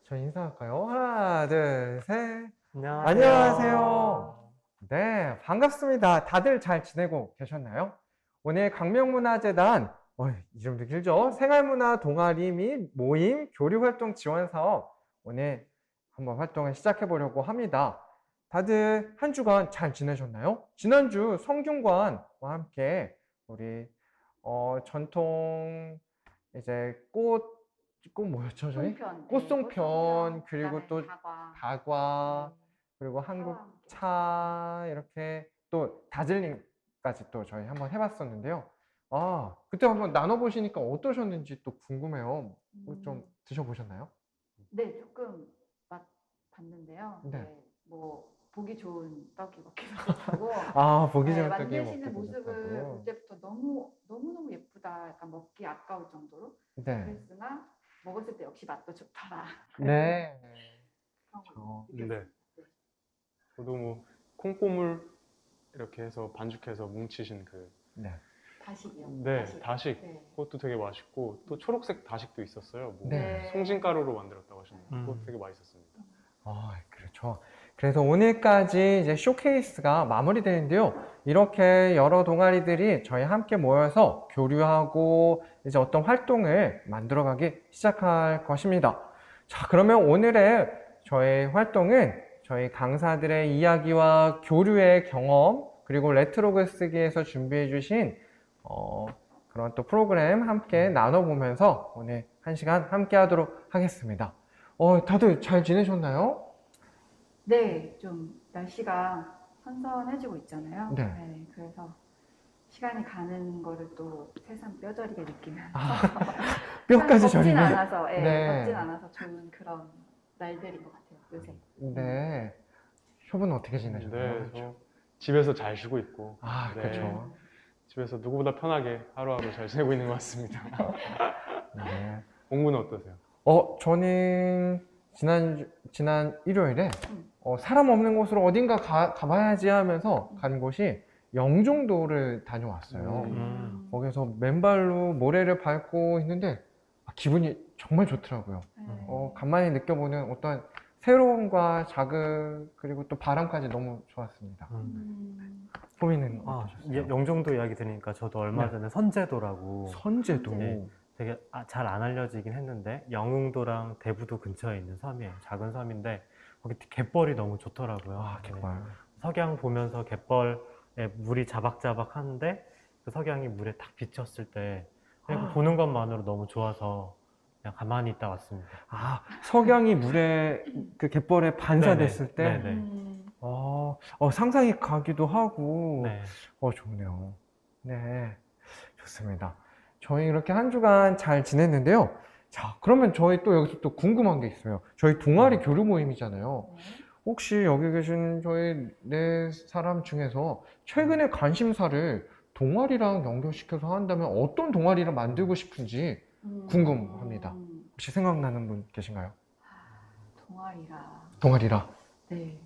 저 인사할까요? 하나, 둘, 셋. 안녕하세요. 안녕하세요. 네, 반갑습니다. 다들 잘 지내고 계셨나요? 오늘 광명문화재단, 이름도 길죠? 생활문화 동아리 및 모임 교류활동 지원 사업, 오늘 한번 활동을 시작해 보려고 합니다. 다들 한 주간 잘 지내셨나요? 지난주 성균관과 함께 우리 전통 이제 꽃 뭐였죠, 저희? 송편, 꽃송편, 그리고 그다음에 또 다과, 다과, 네, 그리고 차와 한국 함께. 차, 이렇게 또 다즐링까지 또 저희 한번 해봤었는데요. 아, 그때 한번 나눠보시니까 어떠셨는지 또 궁금해요. 좀 드셔보셨나요? 네, 조금 맛봤는데요. 네. 네, 뭐 보기 좋은 떡이 먹기도 좋고, 아, 보기 네, 좋은 떡이 만드시는 먹기도 모습을 볼 좋다고. 때부터 너무 예쁘다, 약간 먹기 아까울 정도로. 네. 그랬으나 먹었을 때 역시 맛도 좋더라. 네. 그런 걸 저- 느꼈습니다. 네. 저도 뭐 콩고물 이렇게 해서 반죽해서 뭉치신 그 네. 다식이요. 네, 다식. 네. 그것도 되게 맛있고 또 초록색 다식도 있었어요. 뭐 네. 송진가루로 만들었다고 하셨는데 그것도 되게 맛있었습니다. 그렇죠. 그래서 오늘까지 이제 쇼케이스가 마무리되는데요. 이렇게 여러 동아리들이 저희 함께 모여서 교류하고 이제 어떤 활동을 만들어가기 시작할 것입니다. 자, 그러면 오늘의 저희 활동은 저희 강사들의 이야기와 교류의 경험, 그리고 레트로그 쓰기에서 준비해 주신 그런 또 프로그램 함께 나눠보면서 오늘 1시간 함께 하도록 하겠습니다. 다들 잘 지내셨나요? 네, 좀 날씨가 선선해지고 있잖아요. 네. 그래서 시간이 가는 거를 또 새삼 뼈저리게 느끼면서 뼈까지 덥진 저리면. 않아서, 네. 덥진 않아서 좋은 그런 날들인 것 같아요, 요새. 네. 쇼부는 어떻게 지내셨나요? 네, 저 집에서 잘 쉬고 있고 아, 네, 그렇죠. 집에서 누구보다 편하게 하루하루 잘 지내고 있는 것 같습니다. 네. 공부는 어떠세요? 저는 지난 일요일에 사람 없는 곳으로 어딘가 가봐야지 하면서 간 곳이 영종도를 다녀왔어요. 거기서 맨발로 모래를 밟고 있는데 기분이 정말 좋더라고요. 간만에 느껴보는 어떤 새로움과 자극, 그리고 또 바람까지 너무 좋았습니다. 포미는 어떠셨어요? 영종도 이야기 들으니까 저도 얼마 네. 전에 선제도라고 선제도. 네. 되게 잘 안 알려지긴 했는데 영흥도랑 대부도 근처에 있는 섬이에요. 작은 섬인데 거기 갯벌이 너무 좋더라고요. 아, 갯벌. 석양 보면서 갯벌에 물이 자박자박한데 그 석양이 물에 딱 비쳤을 때 그냥 보는 것만으로 너무 좋아서 그냥 가만히 있다 왔습니다. 아, 석양이 물에 그 갯벌에 반사됐을 때. 네네. 상상이 가기도 하고. 네. 좋네요. 네, 좋습니다. 저희 이렇게 한 주간 잘 지냈는데요. 자, 그러면 저희 또 여기서 또 궁금한 게 있어요. 저희 동아리 교류 모임이잖아요. 혹시 여기 계신 저희 네 사람 중에서 최근에 관심사를 동아리랑 연결시켜서 한다면 어떤 동아리를 만들고 싶은지 궁금합니다. 혹시 생각나는 분 계신가요? 동아리라. 네.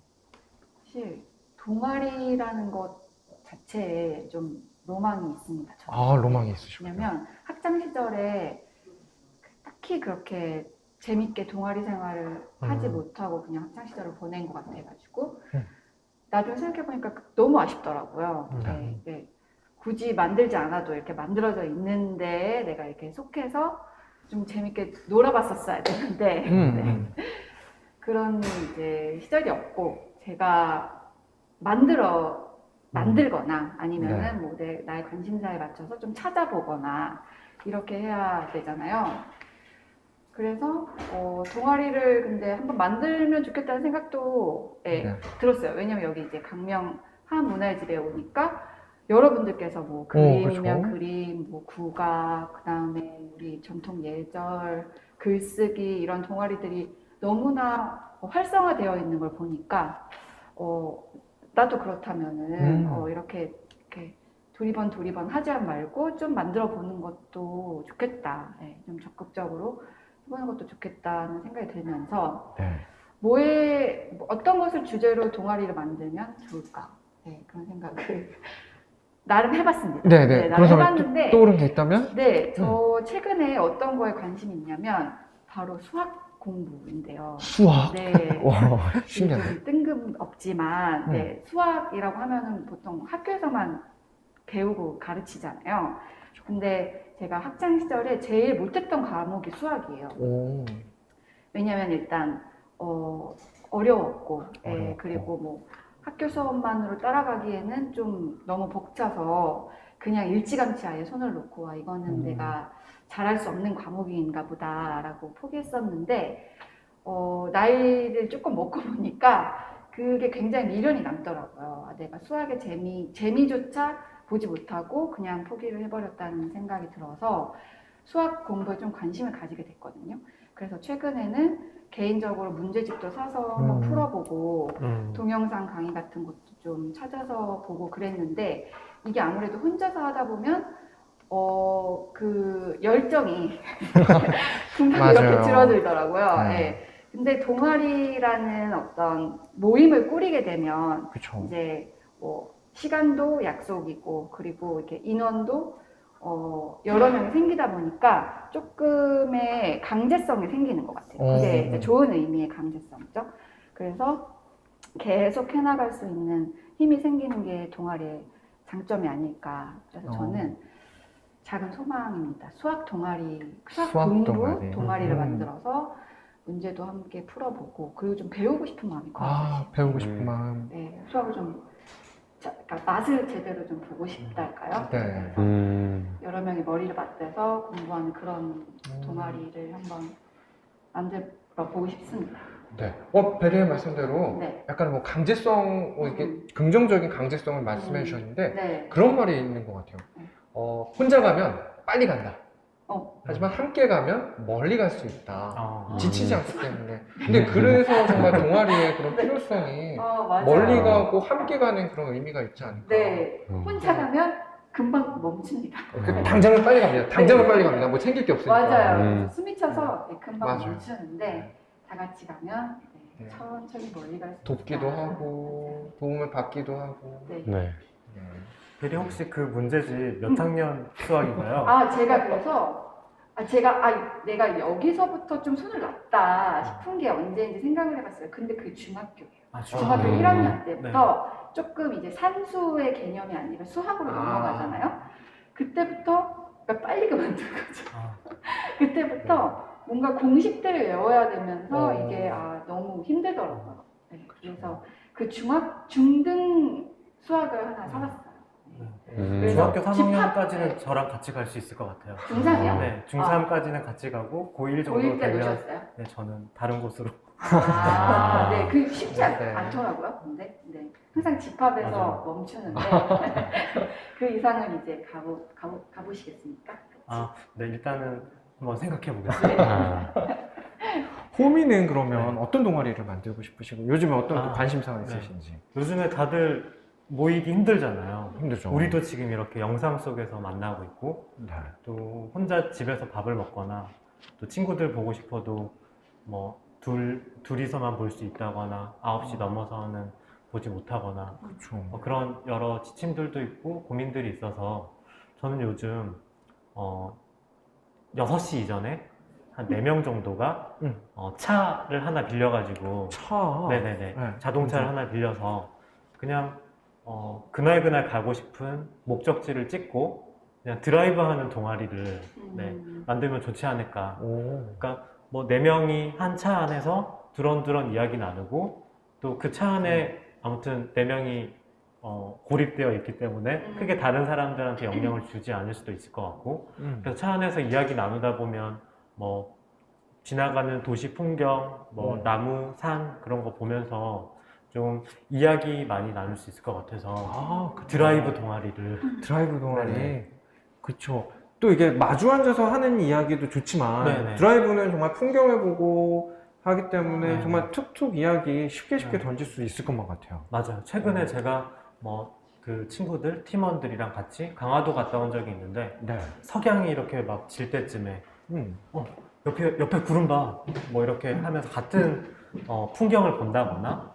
사실 동아리라는 것 자체에 좀 로망이 있습니다. 저는. 로망이 있으시군요. 왜냐면 학창 시절에 딱히 그렇게 재밌게 동아리 생활을 하지 못하고 그냥 학창 시절을 보낸 것 같아가지고 나중에 생각해보니까 너무 아쉽더라고요. 네. 굳이 만들지 않아도 이렇게 만들어져 있는데 내가 이렇게 속해서 좀 재밌게 놀아봤었어야 되는데 네. 그런 이제 시절이 없고 제가 만들거나 아니면은 뭐 나의 관심사에 맞춰서 좀 찾아보거나 이렇게 해야 되잖아요. 그래서 동아리를 근데 한번 만들면 좋겠다는 생각도 들었어요. 왜냐면 여기 이제 강명 한문화집에 오니까 여러분들께서 뭐 그림이면 그쵸. 그림, 뭐 국악, 그다음에 우리 전통 예절, 글쓰기 이런 동아리들이 너무나 활성화되어 있는 걸 보니까 나도 그렇다면은 이렇게 두리번 하지 말고 좀 만들어 보는 것도 좋겠다. 네, 좀 적극적으로 해보는 것도 좋겠다는 생각이 들면서 어떤 것을 주제로 동아리를 만들면 좋을까? 네, 그런 생각을 나름 해봤습니다. 네네. 나름 그래서 해봤는데 떠오른 게 있다면? 네, 저 최근에 어떤 거에 관심이 있냐면 바로 수학 공부인데요. 수학. 네. 와, 이게 신기하네. 좀 뜬금없지만 네, 수학이라고 하면은 보통 학교에서만 배우고 가르치잖아요. 근데 제가 학창 시절에 제일 못했던 과목이 수학이에요. 오, 왜냐면 일단 어려웠고, 예, 어려웠고. 그리고 뭐 학교 수업만으로 따라가기에는 좀 너무 벅차서 그냥 일찌감치 아예 손을 놓고 이거는 내가 잘할 수 없는 과목인가 보다라고 포기했었는데 나이를 조금 먹고 보니까 그게 굉장히 미련이 남더라고요. 내가 수학의 재미조차 보지 못하고 그냥 포기를 해버렸다는 생각이 들어서 수학 공부에 좀 관심을 가지게 됐거든요. 그래서 최근에는 개인적으로 문제집도 사서 한번 풀어보고 동영상 강의 같은 것도 좀 찾아서 보고 그랬는데 이게 아무래도 혼자서 하다 보면 그 열정이 금방 맞아요. 이렇게 줄어들더라고요. 네. 예. 근데 동아리라는 어떤 모임을 꾸리게 되면 그쵸. 이제 뭐 시간도 약속이고 그리고 이렇게 인원도 여러 명이 생기다 보니까 조금의 강제성이 생기는 것 같아요. 그게 이제 좋은 의미의 강제성이죠. 그래서 계속 해나갈 수 있는 힘이 생기는 게 동아리의 장점이 아닐까. 그래서 저는 작은 소망입니다. 수학 공부 동아리를 만들어서 문제도 함께 풀어보고 그리고 좀 배우고 싶은 마음이 커요. 사실. 배우고 싶은 마음. 네, 수학을 좀 그러니까 맛을 제대로 좀 보고 싶다 할까요? 네. 그래서 여러 명이 머리를 맞대서 공부하는 그런 동아리를 한번 만들어 보고 싶습니다. 네. 베리의 말씀대로 네. 약간 뭐 강제성, 이렇게 긍정적인 강제성을 말씀해 주셨는데 네. 그런 말이 있는 것 같아요. 혼자 가면 빨리 간다. 하지만 함께 가면 멀리 갈 수 있다. 지치지 않기 때문에. 근데 그래서 정말 동아리의 그런 필요성이 맞아요. 멀리 가고 함께 가는 그런 의미가 있지 않을까. 네. 혼자 가면 금방 멈춥니다. 당장은 빨리 갑니다. 당장은 빨리 갑니다. 뭐 챙길 게 없으니까. 맞아요. 숨이 차서 금방 맞아요. 멈추는데 다 같이 가면 네. 천천히 멀리 갈 수 있다. 돕기도 하고 도움을 받기도 하고. 네. 네. 대리 혹시 그 문제집 몇 학년 수학인가요? 제가 그래서 내가 여기서부터 좀 손을 놨다 싶은 게 언제인지 생각을 해봤어요. 근데 그게 중학교예요. 중학교 1학년 때부터 조금 이제 산수의 개념이 아니라 수학으로 넘어가잖아요. 그때부터 그러니까 빨리 그만둔 거죠. 그때부터 뭔가 공식들을 외워야 되면서 이게 너무 힘들더라고요. 네, 그래서 그 중등 수학을 하나 사봤어요. 중학교 그래서 3학년까지는 저랑 같이 갈 수 있을 것 같아요. 중3이요? 네, 중3까지는 같이 가고 고1 정도 고1 때 되면 놓으셨어요? 네, 저는 다른 곳으로. 네, 그 쉽지 네. 않더라고요. 근데 항상 집합에서 맞아요. 멈추는데 그 이상은 이제 가보시겠습니까? 네, 일단은 한번 생각해 보겠습니다. 호미는 그러면 어떤 동아리를 만들고 싶으시고 요즘에 어떤 또 관심사가 네. 있으신지. 요즘에 다들 모이기 힘들잖아요. 힘들죠. 우리도 지금 이렇게 영상 속에서 만나고 있고 네. 또 혼자 집에서 밥을 먹거나 또 친구들 보고 싶어도 뭐 둘이서만 볼 수 있다거나 9시 넘어서는 보지 못하거나 그렇죠. 그런 여러 지침들도 있고 고민들이 있어서 저는 요즘 6시 이전에 한 4명 정도가 차를 하나 빌려가지고 네네네 네. 자동차를 하나 빌려서 그냥 그날 가고 싶은 목적지를 찍고 그냥 드라이브하는 동아리를 만들면 좋지 않을까. 그러니까 뭐 4명이 한 차 안에서 두런두런 이야기 나누고 또 그 차 안에 아무튼 4명이 고립되어 있기 때문에 크게 다른 사람들한테 영향을 주지 않을 수도 있을 것 같고 그래서 차 안에서 이야기 나누다 보면 뭐 지나가는 도시 풍경, 뭐 나무, 산 그런 거 보면서 좀 이야기 많이 나눌 수 있을 것 같아서 드라이브 동아리를 드라이브 동아리. 네네. 그쵸. 또 이게 마주 앉아서 하는 이야기도 좋지만 네네. 드라이브는 정말 풍경을 보고 하기 때문에 네네. 정말 툭툭 이야기 쉽게 네. 던질 수 있을 것만 같아요. 맞아요. 최근에 제가 뭐 그 친구들, 팀원들이랑 같이 강화도 갔다 온 적이 있는데 네. 석양이 이렇게 막 질 때쯤에 옆에 구름 봐. 뭐 이렇게 하면서 같은 풍경을 본다거나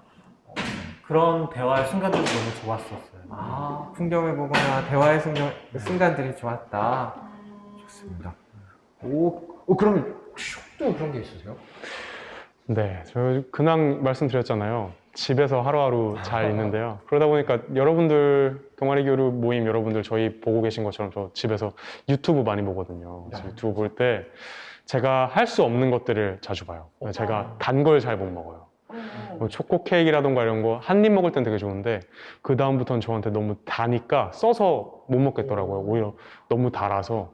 그런 대화의 순간들이 너무 좋았었어요. 풍경을 보거나 대화의 순간들이 좋았다. 좋습니다. 그러면 혹시 또 그런 게 있으세요? 네, 저 근황 말씀드렸잖아요. 집에서 하루하루 잘 있는데요. 그러다 보니까 여러분들 동아리 교류 모임 여러분들 저희 보고 계신 것처럼 저 집에서 유튜브 많이 보거든요. 그래서 유튜브 볼 때 제가 할 수 없는 것들을 자주 봐요. 제가 단 걸 잘 못 먹어요. 뭐 초코 케이크라던가 이런 거 한 입 먹을 땐 되게 좋은데 그 다음부터는 저한테 너무 다니까 써서 못 먹겠더라고요. 오히려 너무 달아서.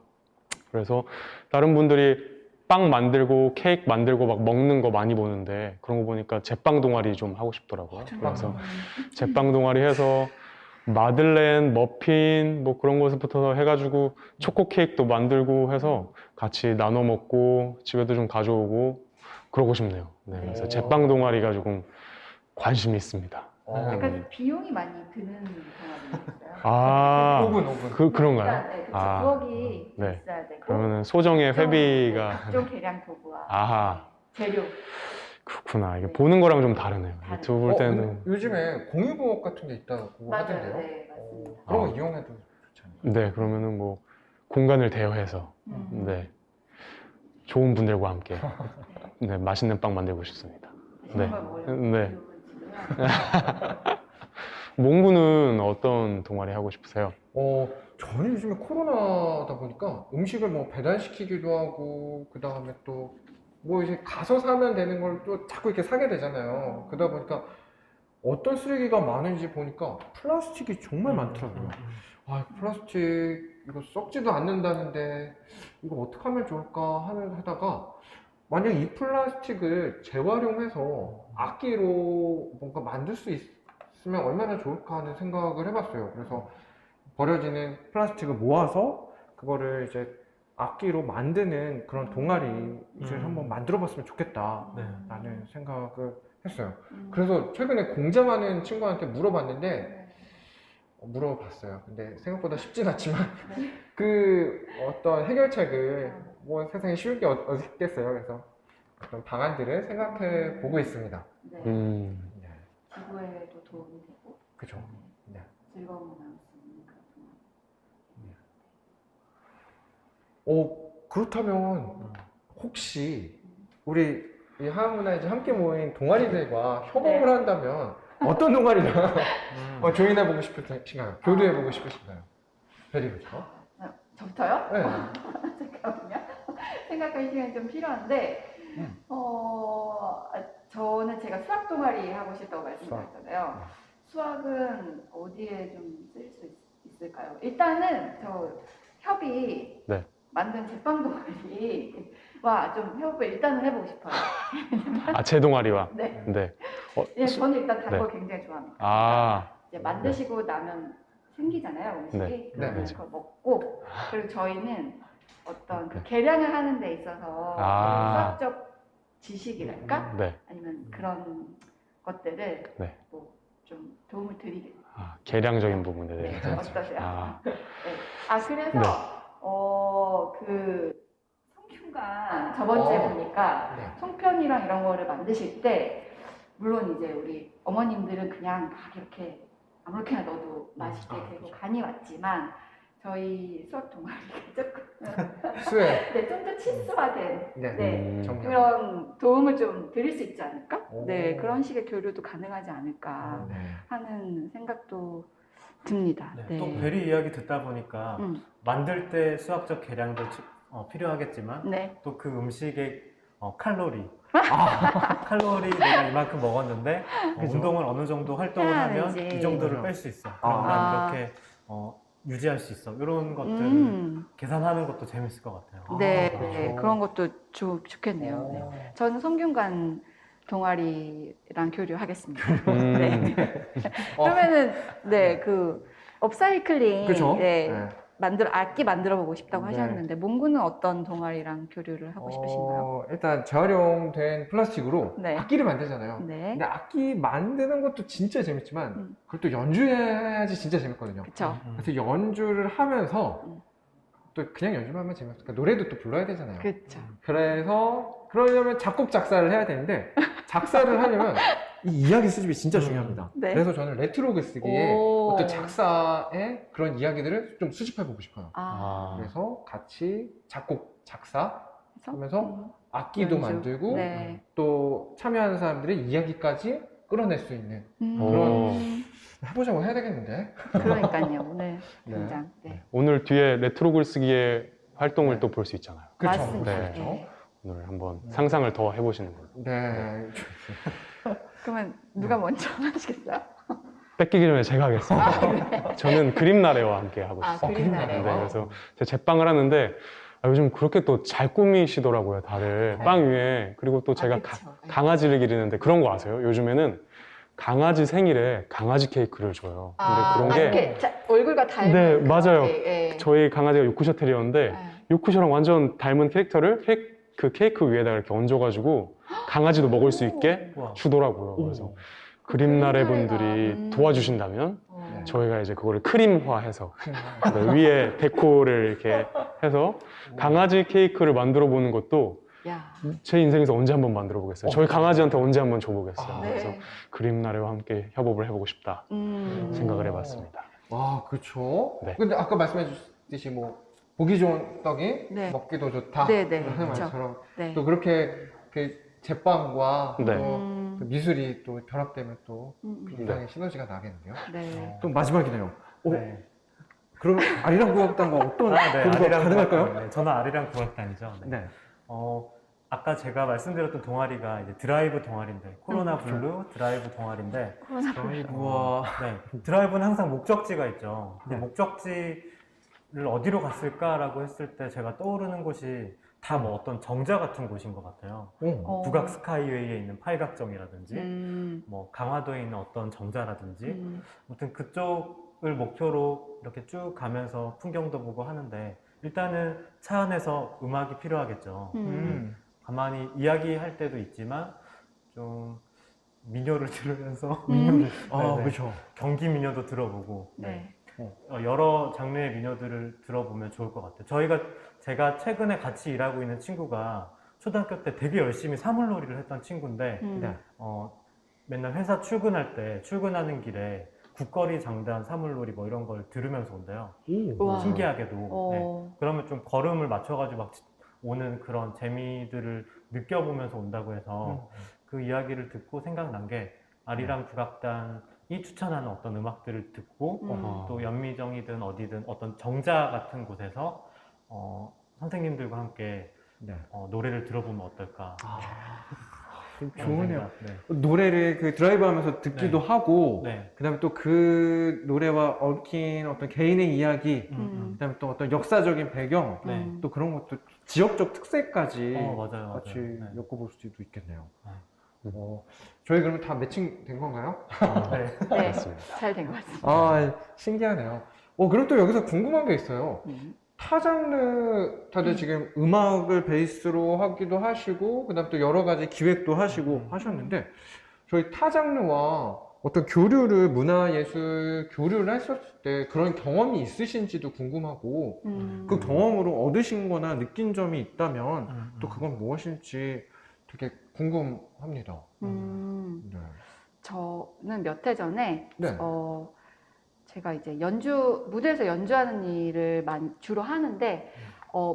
그래서 다른 분들이 빵 만들고 케이크 만들고 막 먹는 거 많이 보는데 그런 거 보니까 제빵 동아리 좀 하고 싶더라고요. 그래서 제빵 동아리 해서 마들렌, 머핀 뭐 그런 것부터 해가지고 초코 케이크도 만들고 해서 같이 나눠 먹고 집에도 좀 가져오고 그러고 싶네요. 네, 그래서 제빵 동아리가 조금 관심이 있습니다. 약간 비용이 많이 드는 동아리였어요. 아, 오븐. 그런가요? 네, 그쵸. 아, 부엌이 네. 있어야 되고 그러면은 소정의 회비가 각종 계량 도구와 아하. 재료. 그렇구나. 이게 보는 거랑 좀 다르네요. 다르죠. 유튜브 볼 때는 요즘에 공유부엌 같은 게 있다고 맞아요. 하던데요. 네, 맞습니다. 그런 거 아. 이용해도 좋잖아요. 네, 그러면은 뭐 공간을 대여해서 네, 좋은 분들과 함께 네, 맛있는 빵 만들고 싶습니다. 네. 정말 뭐 네. 몽구는 어떤 동아리 하고 싶으세요? 저는 요즘에 코로나다 보니까 음식을 뭐 배달시키기도 하고, 그 다음에 또 뭐 이제 가서 사면 되는 걸 또 자꾸 이렇게 사게 되잖아요. 그러다 보니까 어떤 쓰레기가 많은지 보니까 플라스틱이 정말 많더라고요. 아, 이거 플라스틱 이거 썩지도 않는다는데 이거 어떻게 하면 좋을까 하다가 만약 이 플라스틱을 재활용해서 악기로 뭔가 만들 수 있으면 얼마나 좋을까 하는 생각을 해봤어요. 그래서 버려지는 플라스틱을 모아서 그거를 이제 악기로 만드는 그런 동아리를 한번 만들어봤으면 좋겠다라는 생각을 했어요. 그래서 최근에 공장하는 친구한테 물어봤어요. 근데 생각보다 쉽진 않지만 그 어떤 해결책을 뭐 세상에 쉬울 게 어디 있겠어요. 그래서 어떤 방안들을 생각해 보고 있습니다. 네. 네. 지구에도 도움이 되고 그죠. 네. 즐거움을 나눌 수 있는 그런 동아리. 그렇다면 혹시 우리 이 하문화이즈 함께 모인 동아리들과 협업을 한다면 어떤 동아리랑 조인해보고 싶으신가요? 교류해보고 싶으신가요? 베리부터? 저부터요? 네. 잠깐만요. 생각할 시간이 좀 필요한데, 저는 제가 수학 동아리 하고 싶다고 말씀드렸잖아요. 수학은 어디에 좀 쓸 수 있을까요? 일단은 저 협이 네. 만든 제빵 동아리와 좀 협업을 일단은 해보고 싶어요. 아, 제 동아리와. 네. 네. 예, 저는 일단 단 네. 걸 굉장히 좋아합니다. 아, 이제 만드시고 나면 생기잖아요, 음식이. 네. 그러면 네. 그걸 먹고, 그리고 저희는 어떤 그 네. 계량을 하는 데 있어서 아. 수학적 지식이랄까? 네. 아니면 그런 것들을 네. 뭐 좀 도움을 드리겠습니다. 아, 계량적인 부분에 네, 대해서. 어떠세요? 아, 네. 그래서 네. 그 성균관 저번 주에 보니까 네. 송편이랑 이런 거를 만드실 때 물론 이제 우리 어머님들은 그냥 막 이렇게 아무렇게나 넣어도 맛있게 되고 간이 왔지만 저희 수학 동아리가 조금 수혜. 네, 좀 더 치수화된 네. 네, 정말. 그런 도움을 좀 드릴 수 있지 않을까? 오. 네, 그런 식의 교류도 가능하지 않을까 네. 하는 생각도 듭니다. 네, 네. 또 베리 이야기 듣다 보니까 만들 때 수학적 계량도 필요하겠지만 네. 또 그 음식의 칼로리 칼로리 내가 이만큼 먹었는데 운동을 어느 정도 활동을 해야 하면 하는지. 이 정도를 그죠. 뺄 수 있어. 아. 그럼 난 이렇게 유지할 수 있어. 이런 것들을 계산하는 것도 재밌을 것 같아요. 네, 그렇죠. 네, 그런 것도 좋겠네요. 네. 저는 성균관 동아리랑 교류하겠습니다. 네. 그러면은 네, 그 업사이클링 그죠? 네, 네. 악기 만들어 보고 싶다고 네. 하셨는데 몽구는 어떤 동아리랑 교류를 하고 싶으신가요? 일단 재활용된 플라스틱으로 네. 악기를 만들잖아요. 네, 근데 악기 만드는 것도 진짜 재밌지만 그걸 또 연주해야지 진짜 재밌거든요. 그렇죠. 그래서 연주를 하면서 또 그냥 연주만 하면 재미없으니까 노래도 또 불러야 되잖아요. 그렇죠. 그래서 그러려면 작곡 작사를 해야 되는데 작사를 하려면 이 이야기 수집이 진짜 중요합니다. 네. 그래서 저는 레트로 글쓰기에 오. 어떤 작사의 그런 이야기들을 좀 수집해 보고 싶어요. 아, 그래서 같이 작곡 작사 하면서 악기도 연주. 만들고 네. 또 참여하는 사람들의 이야기까지 끌어낼 수 있는 오. 해보자고 해야 되겠는데. 그러니까요. 오늘 네. 당장. 네. 오늘 뒤에 레트로 글쓰기의 활동을 네. 또 볼 수 있잖아요. 그쵸, 맞습니다. 네. 네. 오늘 한번 네. 상상을 더 해보시는 걸로. 네. 그러면 누가 먼저 하시겠어요? 뺏기기 전에 제가 하겠습니다. 저는 그림 나래와 함께 하고 아, 있어요. 그림 네, 나래와. 그래서 제가 제빵을 하는데 요즘 그렇게 또 잘 꾸미시더라고요, 다들. 네. 빵 위에. 그리고 또 제가 아, 그쵸. 네. 강아지를 기르는데 그런 거 아세요? 요즘에는 강아지 생일에 강아지 케이크를 줘요. 근데 그런 게 이렇게 얼굴과 닮은 네, 그런 맞아요. 게, 예. 저희 강아지가 요크셔 테리어인데 네. 요크셔랑 완전 닮은 캐릭터를 그 케이크 위에다가 이렇게 얹어가지고 강아지도 먹을 수 있게 우와. 주더라고요. 그래서 그림나래 분들이 그림나래가, 도와주신다면 어. 저희가 이제 그거를 크림화해서 네, 위에 데코를 이렇게 해서 강아지 케이크를 만들어 보는 것도 야. 제 인생에서 언제 한번 만들어 보겠어요. 저희 강아지한테 언제 한번 줘보겠어요. 아, 그래서 네. 그림나래와 함께 협업을 해보고 싶다 생각을 해봤습니다. 아, 그렇죠. 네. 근데 아까 말씀해 주셨듯이 뭐 보기 좋은 떡이 네. 먹기도 좋다. 네, 네. 하는 그쵸. 말처럼 네. 또 그렇게 그 제빵과 네. 또 그 미술이 또 결합되면 또 음. 이상의 시너지가 나겠네요. 네. 또 마지막이네요. 네. 그럼 아리랑 국악단과 어떤 아, 네. 공부가 아리랑 가능할까요? 국악단. 네. 저는 아리랑 국악단이죠. 네. 네. 아까 제가 말씀드렸던 동아리가 이제 드라이브 동아리인데 코로나 블루 드라이브 동아리인데 우와. 네, 드라이브는 항상 목적지가 있죠. 그 네. 목적지를 어디로 갔을까라고 했을 때 제가 떠오르는 곳이 다 뭐 어떤 정자 같은 곳인 것 같아요. 오. 어. 북악 스카이웨이에 있는 팔각정이라든지 음. 뭐 강화도에 있는 어떤 정자라든지 음. 아무튼 그쪽을 목표로 이렇게 쭉 가면서 풍경도 보고 하는데 일단은 차 안에서 음악이 필요하겠죠. 음. 가만히 이야기할 때도 있지만 좀 민요를 들으면서 아, 네, 네. 그렇죠. 경기 민요도 들어보고 네. 여러 장르의 민요들을 들어보면 좋을 것 같아요. 제가 최근에 같이 일하고 있는 친구가 초등학교 때 되게 열심히 사물놀이를 했던 친구인데 네. 맨날 회사 출근할 때 출근하는 길에 국거리 장단 사물놀이 뭐 이런 걸 들으면서 온대요. 우와. 신기하게도. 네. 어. 그러면 좀 걸음을 맞춰가지고 막 오는 그런 재미들을 느껴보면서 온다고 해서 그 이야기를 듣고 생각난 게 아리랑 국악단이 추천하는 어떤 음악들을 듣고 또 연미정이든 어디든 어떤 정자 같은 곳에서 선생님들과 함께 네. 노래를 들어보면 어떨까. 그런 좋으네요. 생각, 네. 노래를 그 드라이브 하면서 듣기도 네. 하고, 네. 그 다음에 또 그 노래와 얽힌 어떤 개인의 이야기, 그 다음에 또 어떤 역사적인 배경, 네. 또 그런 것도 지역적 특색까지 맞아요. 같이 네. 엮어볼 수도 있겠네요. 네. 저희 그러면 다 매칭 된 건가요? 네. 네. 맞습니다. 잘 된 것 같습니다. 아, 신기하네요. 그럼 또 여기서 궁금한 게 있어요. 음. 타 장르 다들 지금 음악을 베이스로 하기도 하시고, 그 다음에 또 여러 가지 기획도 하시고 하셨는데, 저희 타 장르와 어떤 교류를, 문화예술 교류를 했었을 때 그런 경험이 있으신지도 궁금하고, 그 경험으로 얻으신 거나 느낀 점이 있다면 또 그건 무엇인지 되게 궁금합니다. 네. 저는 몇 해 전에 네. 제가 이제 무대에서 연주하는 일을 주로 하는데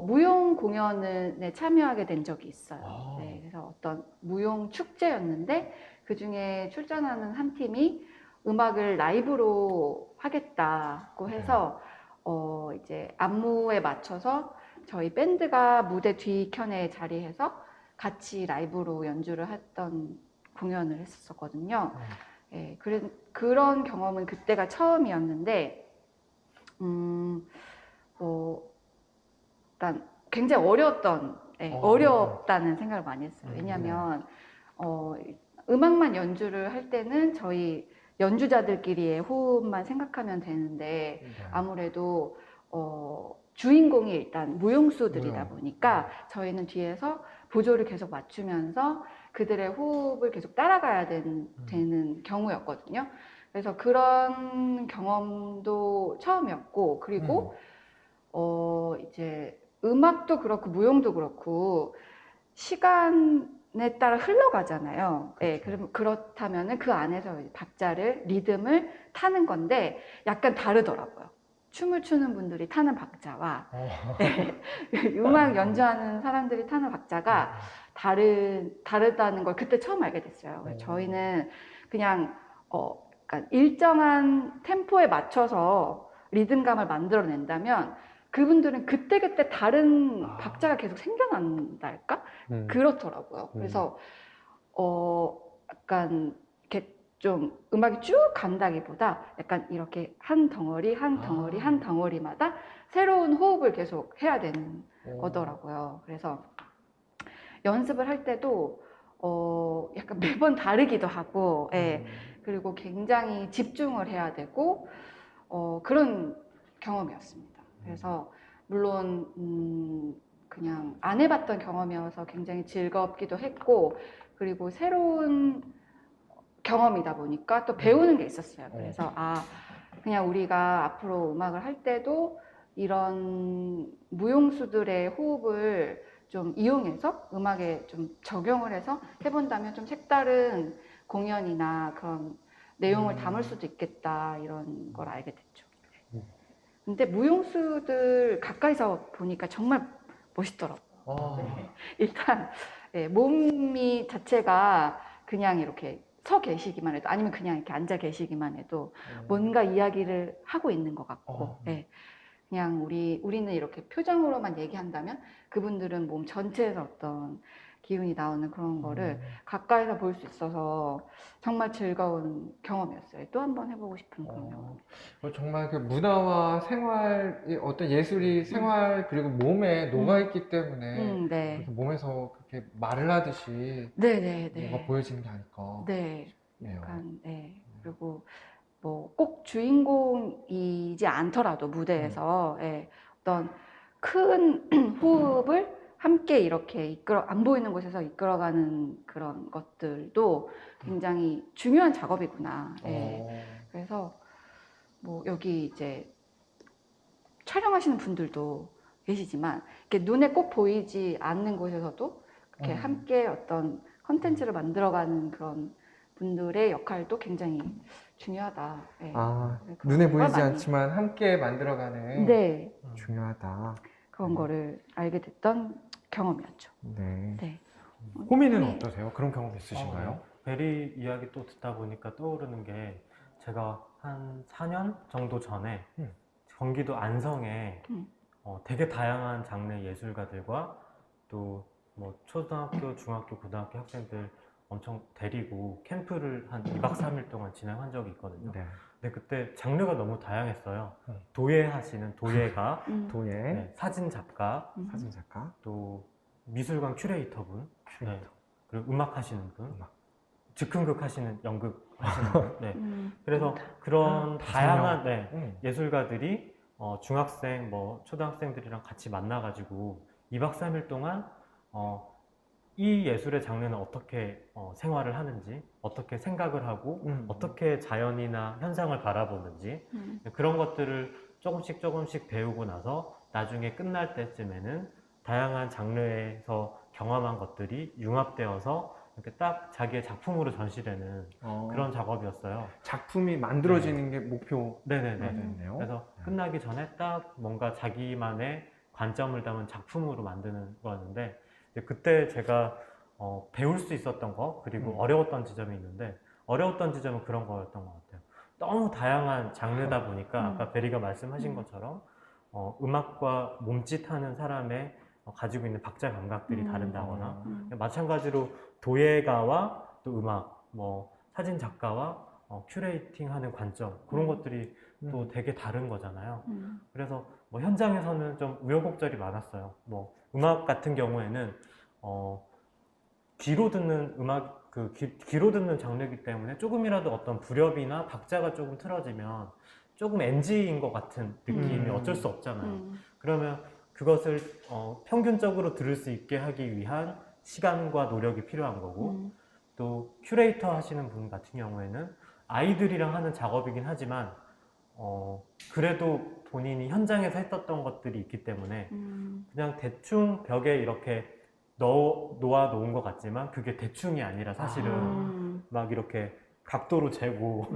무용 공연에 참여하게 된 적이 있어요. 아. 네, 그래서 어떤 무용 축제였는데 그 중에 출전하는 한 팀이 음악을 라이브로 하겠다고 해서 이제 안무에 맞춰서 저희 밴드가 무대 뒤편에 자리해서 같이 라이브로 연주를 했던 공연을 했었거든요. 예, 그런 경험은 그때가 처음이었는데, 일단 굉장히 어렵다는 생각을 많이 했어요. 왜냐하면 음악만 연주를 할 때는 저희 연주자들끼리의 호흡만 생각하면 되는데 아무래도 주인공이 일단 무용수들이다 보니까 저희는 뒤에서 보조를 계속 맞추면서 그들의 호흡을 계속 따라가야 되는 경우였거든요. 그래서 그런 경험도 처음이었고, 그리고 이제 음악도 그렇고 무용도 그렇고 시간에 따라 흘러가잖아요. 네, 그렇다면은 그 안에서 박자를 리듬을 타는 건데 약간 다르더라고요. 춤을 추는 분들이 타는 박자와 어. 음악 연주하는 사람들이 타는 박자가 다르다는 걸 그때 처음 알게 됐어요. 그래서 저희는 그냥 그러니까 일정한 템포에 맞춰서 리듬감을 만들어낸다면 그분들은 그때그때 다른 박자가 계속 생겨난달까? 그렇더라고요. 그래서 약간 이렇게 좀 음악이 쭉 간다기보다 약간 이렇게 한 덩어리 한 덩어리 한 덩어리마다 새로운 호흡을 계속 해야 되는 거더라고요. 그래서 연습을 할 때도 약간 매번 다르기도 하고, 예. 그리고 굉장히 집중을 해야 되고 그런 경험이었습니다. 그래서 물론 그냥 안 해봤던 경험이어서 굉장히 즐겁기도 했고, 그리고 새로운 경험이다 보니까 또 배우는 게 있었어요. 그래서 그냥 우리가 앞으로 음악을 할 때도 이런 무용수들의 호흡을 좀 이용해서 음악에 좀 적용을 해서 해본다면 좀 색다른 공연이나 그런 내용을 담을 수도 있겠다, 이런 걸 알게 됐죠. 근데 무용수들 가까이서 보니까 정말 멋있더라고요. 네. 일단 몸이 자체가 그냥 이렇게 서 계시기만 해도, 아니면 그냥 이렇게 앉아 계시기만 해도 뭔가 이야기를 하고 있는 것 같고, 그냥 우리는 이렇게 표정으로만 얘기한다면 그분들은 몸 전체에서 어떤 기운이 나오는 그런 거를 가까이서 볼 수 있어서 정말 즐거운 경험이었어요. 또 한 번 해보고 싶은 그런 경험. 정말 그 문화와 생활, 어떤 예술이 생활 그리고 몸에 녹아있기 때문에 네. 그렇게 몸에서 그렇게 말을 하듯이 네네네. 뭐가 보여지는 게 아닐까 네. 싶네요. 약간, 네. 그리고 뭐 꼭 주인공이지 않더라도 무대에서 어떤 큰 호흡을 함께 이렇게 안 보이는 곳에서 이끌어가는 그런 것들도 굉장히 중요한 작업이구나. 그래서 뭐 여기 이제 촬영하시는 분들도 계시지만 이렇게 눈에 꼭 보이지 않는 곳에서도 이렇게 함께 어떤 컨텐츠를 만들어가는 그런 분들의 역할도 굉장히 중요하다. 네. 눈에 보이지 많이, 않지만 함께 만들어가는 네, 중요하다. 그런 거를 알게 됐던 경험이었죠. 네. 네. 호미는 네. 어떠세요? 그런 경험 있으신가요? 베리 이야기 또 듣다 보니까 떠오르는 게, 제가 한 4년 정도 전에 경기도 안성에 되게 다양한 장르 예술가들과 또 뭐 초등학교, 중학교, 고등학교 학생들 엄청 데리고 캠프를 한 2박 3일 동안 진행한 적이 있거든요. 네. 근데 그때 장르가 너무 다양했어요. 도예 하시는 도예가, 도예, 네, 사진 작가, 사진 작가, 또 미술관 큐레이터분, 네, 그리고 음악 하시는 분, 즉흥극 하시는, 연극 하시는 분. 네. 그래서 그런 다양한 예술가들이 중학생, 뭐 초등학생들이랑 같이 만나가지고 2박 3일 동안 이 예술의 장르는 어떻게 생활을 하는지, 어떻게 생각을 하고, 어떻게 자연이나 현상을 바라보는지, 그런 것들을 조금씩 배우고 나서 나중에 끝날 때쯤에는 다양한 장르에서 경험한 것들이 융합되어서 이렇게 딱 자기의 작품으로 전시되는 그런 작업이었어요. 작품이 만들어지는 게 목표가 네네네. 됐네요. 그래서 끝나기 전에 딱 뭔가 자기만의 관점을 담은 작품으로 만드는 거였는데, 그때 제가 배울 수 있었던 거, 그리고 어려웠던 지점이 있는데, 어려웠던 지점은 그런 거였던 것 같아요. 너무 다양한 장르다 보니까 아까 베리가 말씀하신 것처럼 음악과 몸짓하는 사람의 가지고 있는 박자 감각들이 다른다거나, 마찬가지로 도예가와 또 음악, 뭐 사진 작가와 큐레이팅하는 관점, 그런 것들이 또 되게 다른 거잖아요. 그래서 뭐 현장에서는 좀 우여곡절이 많았어요. 뭐 음악 같은 경우에는 귀로 듣는 음악, 귀로 듣는 장르이기 때문에 조금이라도 어떤 불협이나 박자가 조금 틀어지면 조금 NG인 것 같은 느낌이 어쩔 수 없잖아요. 그러면 그것을 평균적으로 들을 수 있게 하기 위한 시간과 노력이 필요한 거고, 또 큐레이터 하시는 분 같은 경우에는 아이들이랑 하는 작업이긴 하지만 그래도 본인이 현장에서 했었던 것들이 있기 때문에 그냥 대충 벽에 이렇게 놓아 놓은 것 같지만 그게 대충이 아니라 사실은 막 이렇게 각도로 재고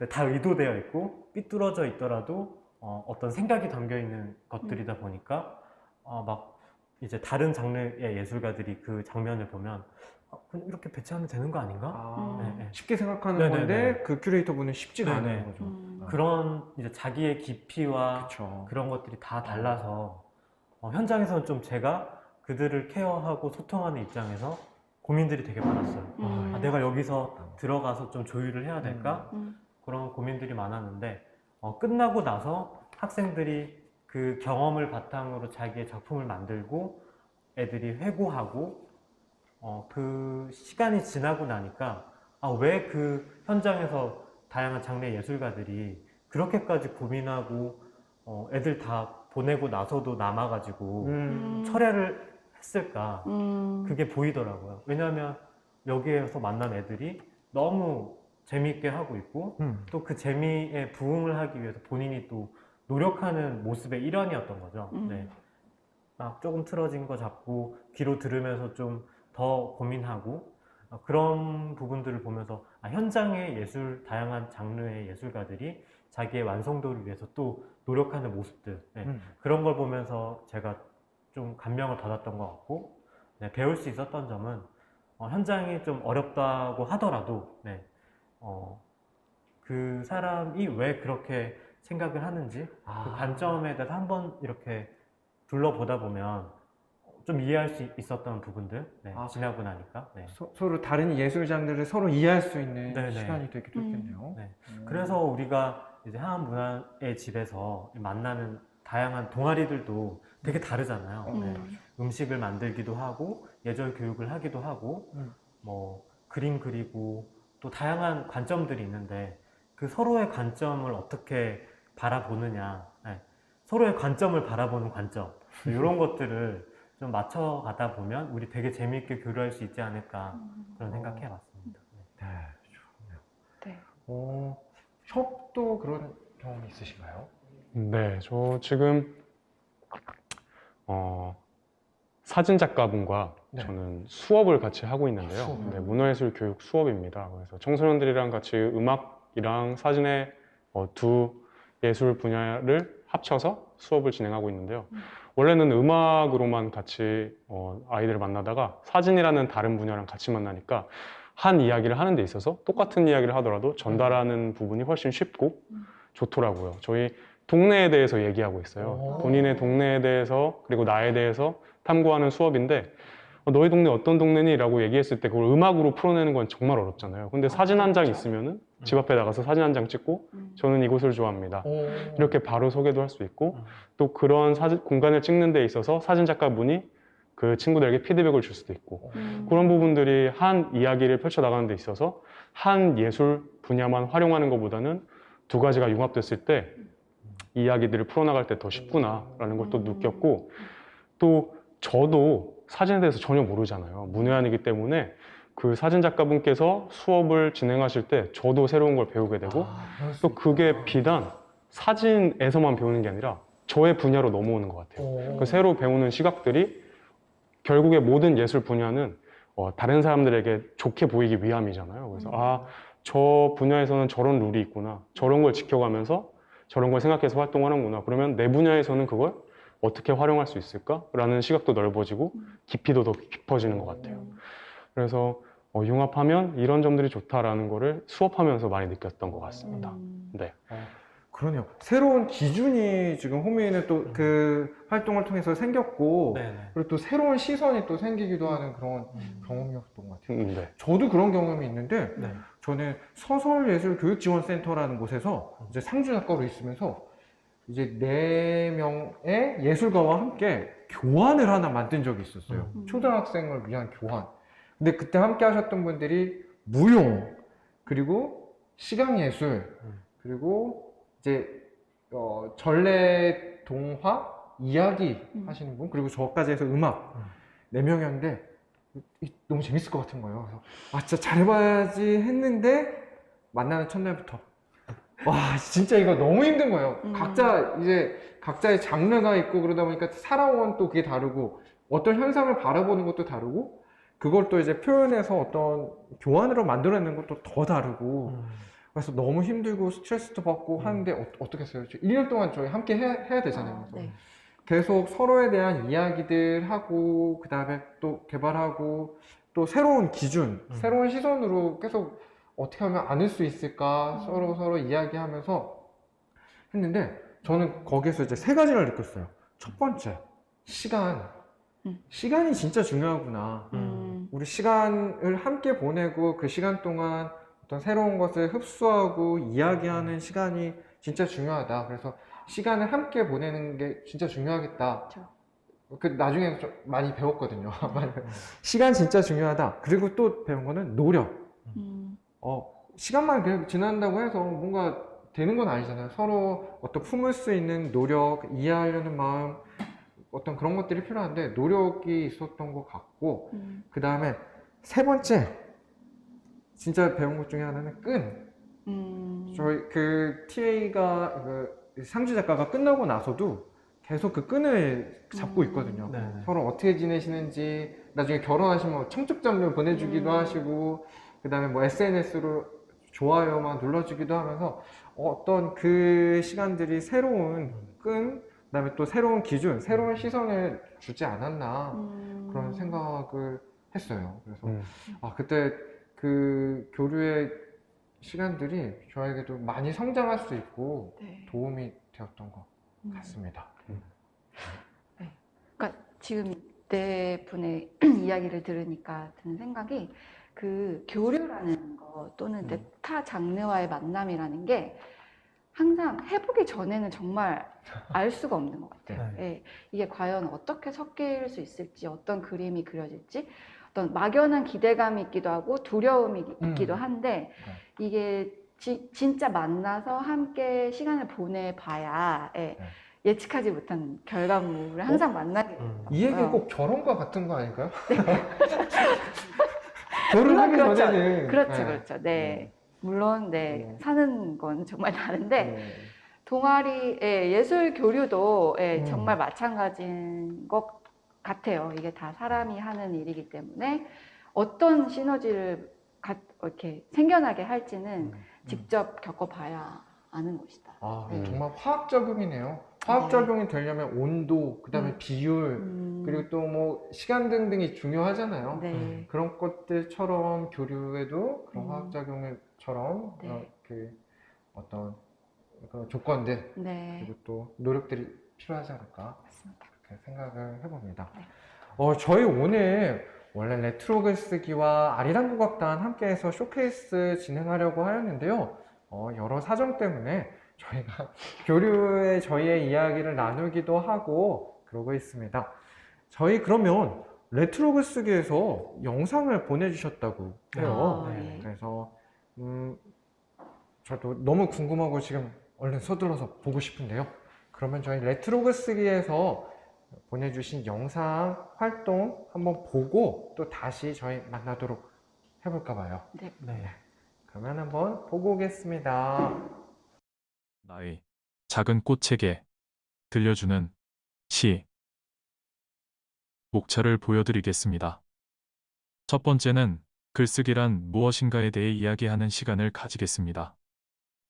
다 의도되어 있고, 삐뚤어져 있더라도 어떤 생각이 담겨 있는 것들이다 보니까 막 이제 다른 장르의 예술가들이 그 장면을 보면 그냥 이렇게 배치하면 되는 거 아닌가? 아, 네, 네. 쉽게 생각하는 네네네. 건데 그 큐레이터 분은 쉽지가 네네. 않은 거죠. 그런 이제 자기의 깊이와 그렇죠. 그런 것들이 다 달라서 현장에서는 좀 제가 그들을 케어하고 소통하는 입장에서 고민들이 되게 많았어요. 내가 여기서 들어가서 좀 조율을 해야 될까? 그런 고민들이 많았는데 끝나고 나서 학생들이 그 경험을 바탕으로 자기의 작품을 만들고 애들이 회고하고 그 시간이 지나고 나니까 왜 그 현장에서 다양한 장르의 예술가들이 그렇게까지 고민하고 애들 다 보내고 나서도 남아가지고 철회를 했을까? 그게 보이더라고요. 왜냐하면 여기에서 만난 애들이 너무 재미있게 하고 있고 또 그 재미에 부응을 하기 위해서 본인이 또 노력하는 모습의 일환이었던 거죠. 네. 막 조금 틀어진 거 잡고 귀로 들으면서 좀 더 고민하고 그런 부분들을 보면서 현장의 예술, 다양한 장르의 예술가들이 자기의 완성도를 위해서 또 노력하는 모습들 그런 걸 보면서 제가 좀 감명을 받았던 것 같고 배울 수 있었던 점은 현장이 좀 어렵다고 하더라도 그 사람이 왜 그렇게 생각을 하는지 그 관점에 대해서 한번 이렇게 둘러보다 보면 좀 이해할 수 있었던 부분들 지나고 나니까 서로 다른 예술 장르를 서로 이해할 수 있는 네네. 시간이 되기도 했겠네요. 네. 그래서 우리가 이제 한문화의 집에서 만나는 다양한 동아리들도 되게 다르잖아요. 음식을 만들기도 하고 예절 교육을 하기도 하고 뭐 그림 그리고 또 다양한 관점들이 있는데 그 서로의 관점을 어떻게 바라보느냐, 서로의 관점을 바라보는 관점 이런 것들을 좀 맞춰가다 보면 우리 되게 재미있게 교류할 수 있지 않을까 그런 생각해봤습니다. 네, 좋네요. 네. 협도 그런 경험이 있으신가요? 네, 저 지금 사진 작가분과 네. 저는 수업을 같이 하고 있는데요. 수업. 네, 문화예술 교육 수업입니다. 그래서 청소년들이랑 같이 음악이랑 사진의 두 예술 분야를 합쳐서 수업을 진행하고 있는데요. 원래는 음악으로만 같이 아이들을 만나다가 사진이라는 다른 분야랑 같이 만나니까 한 이야기를 하는 데 있어서 똑같은 이야기를 하더라도 전달하는 부분이 훨씬 쉽고 좋더라고요. 저희 동네에 대해서 얘기하고 있어요. 본인의 동네에 대해서 그리고 나에 대해서 탐구하는 수업인데 너희 동네 어떤 동네니? 라고 얘기했을 때 그걸 음악으로 풀어내는 건 정말 어렵잖아요. 근데 사진 한 장 있으면은 집 앞에 나가서 사진 한 장 찍고 저는 이곳을 좋아합니다. 이렇게 바로 소개도 할 수 있고 또 그런 공간을 찍는 데 있어서 사진 작가분이 그 친구들에게 피드백을 줄 수도 있고 그런 부분들이 한 이야기를 펼쳐 나가는 데 있어서 한 예술 분야만 활용하는 것보다는 두 가지가 융합됐을 때 이야기들을 풀어나갈 때 더 쉽구나라는 걸 또 느꼈고 또 저도 사진에 대해서 전혀 모르잖아요. 문외한이기 때문에 그 사진 작가분께서 수업을 진행하실 때 저도 새로운 걸 배우게 되고 또 그게 비단 사진에서만 배우는 게 아니라 저의 분야로 넘어오는 것 같아요. 그 새로 배우는 시각들이 결국에 모든 예술 분야는 다른 사람들에게 좋게 보이기 위함이잖아요. 그래서 저 분야에서는 저런 룰이 있구나. 저런 걸 지켜가면서 저런 걸 생각해서 활동하는구나. 그러면 내 분야에서는 그걸 어떻게 활용할 수 있을까? 라는 시각도 넓어지고 깊이도 더 깊어지는 것 같아요. 그래서 융합하면 이런 점들이 좋다라는 거를 수업하면서 많이 느꼈던 것 같습니다. 네. 그러네요. 새로운 기준이 지금 호미는 또 그 활동을 통해서 생겼고 그리고 또 새로운 시선이 또 생기기도 하는 그런 경험이었던 것 같아요. 네. 저도 그런 경험이 있는데 저는 서설예술교육지원센터라는 곳에서 이제 상주작가로 있으면서 이제 4명의 예술가와 함께 교환을 하나 만든 적이 있었어요. 초등학생을 위한 교환. 근데 그때 함께 하셨던 분들이 무용, 그리고 시각예술, 그리고 이제 전래 동화, 이야기 하시는 분, 그리고 저까지 해서 음악 4명이었는데 너무 재밌을 것 같은 거예요. 그래서 진짜 잘해봐야지 했는데 만나는 첫날부터 와 진짜 이거 너무 힘든 거예요. 각자 이제 각자의 장르가 있고 그러다 보니까 살아온 또 그게 다르고 어떤 현상을 바라보는 것도 다르고 그걸 또 이제 표현해서 어떤 교환으로 만들어내는 것도 더 다르고 그래서 너무 힘들고 스트레스도 받고 하는데 어떻게 했어요? 1년 동안 저희 함께 해야 되잖아요. 그래서 네. 계속 서로에 대한 이야기들 하고 그다음에 또 개발하고 또 새로운 기준, 새로운 시선으로 계속 어떻게 하면 안을 수 있을까 서로 이야기하면서 했는데 저는 거기에서 이제 세 가지를 느꼈어요. 첫 번째, 시간. 시간이 진짜 중요하구나. 우리 시간을 함께 보내고 그 시간 동안 어떤 새로운 것을 흡수하고 이야기하는 시간이 진짜 중요하다. 그래서 시간을 함께 보내는 게 진짜 중요하겠다. 그렇죠. 그 나중에 좀 많이 배웠거든요. 시간 진짜 중요하다. 그리고 또 배운 거는 노력. 시간만 그냥 지난다고 해서 뭔가 되는 건 아니잖아요. 서로 어떤 품을 수 있는 노력, 이해하려는 마음, 어떤 그런 것들이 필요한데 노력이 있었던 것 같고 그 다음에 세 번째 진짜 배운 것 중에 하나는 끈. 저희 그 TA가 그 상주 작가가 끝나고 나서도 계속 그 끈을 잡고 있거든요. 네네. 서로 어떻게 지내시는지 나중에 결혼하시면 청첩장을 보내주기도 하시고 그 다음에 뭐 SNS로 좋아요만 눌러주기도 하면서 어떤 그 시간들이 새로운 끈, 그 다음에 또 새로운 기준, 새로운 시선을 주지 않았나 그런 생각을 했어요. 그래서 그때 그 교류의 시간들이 저에게도 많이 성장할 수 있고 네. 도움이 되었던 것 같습니다. 그러니까 지금 네 분의 이야기를 들으니까 드는 생각이 그 교류라는 거 또는 타 장르와의 만남이라는 게 항상 해보기 전에는 정말 알 수가 없는 것 같아요. 네. 예, 이게 과연 어떻게 섞일 수 있을지, 어떤 그림이 그려질지, 어떤 막연한 기대감이 있기도 하고 두려움이 있기도 한데 이게 진짜 만나서 함께 시간을 보내봐야 예측하지 못한 결과물을 항상 만나게 되는 것 이 얘기 같고요. 꼭 결혼과 같은 거 아닐까요? 결혼하기 그렇죠. 전에는 그렇죠, 그렇죠. 네. 물론, 사는 건 정말 다른데, 동아리의 예술 교류도 정말 마찬가지인 것 같아요. 이게 다 사람이 하는 일이기 때문에 어떤 시너지를 이렇게 생겨나게 할지는 직접 겪어봐야 아는 것이다. 정말 화학작용이네요. 화학작용이 되려면 온도, 그 다음에 비율, 그리고 또 뭐 시간 등등이 중요하잖아요. 네. 그런 것들처럼 교류에도 그런 화학작용처럼 네. 그 어떤 그런 조건들, 네. 그리고 또 노력들이 필요하지 않을까 맞습니다. 그렇게 생각을 해봅니다. 네. 저희 오늘 원래 레트로 글쓰기와 아리랑 국악단 함께해서 쇼케이스 진행하려고 하였는데요. 여러 사정 때문에 저희가 교류에 저희의 이야기를 나누기도 하고 그러고 있습니다. 저희 그러면 레트로 글쓰기에서 영상을 보내주셨다고 해요. 네. 그래서 저도 너무 궁금하고 지금 얼른 서둘러서 보고 싶은데요. 그러면 저희 레트로 글쓰기에서 보내주신 영상 활동 한번 보고 또 다시 저희 만나도록 해볼까 봐요. 네. 그러면 한번 보고 오겠습니다. 나의 작은 꽃에게 들려주는 시 목차를 보여드리겠습니다. 첫 번째는 글쓰기란 무엇인가에 대해 이야기하는 시간을 가지겠습니다.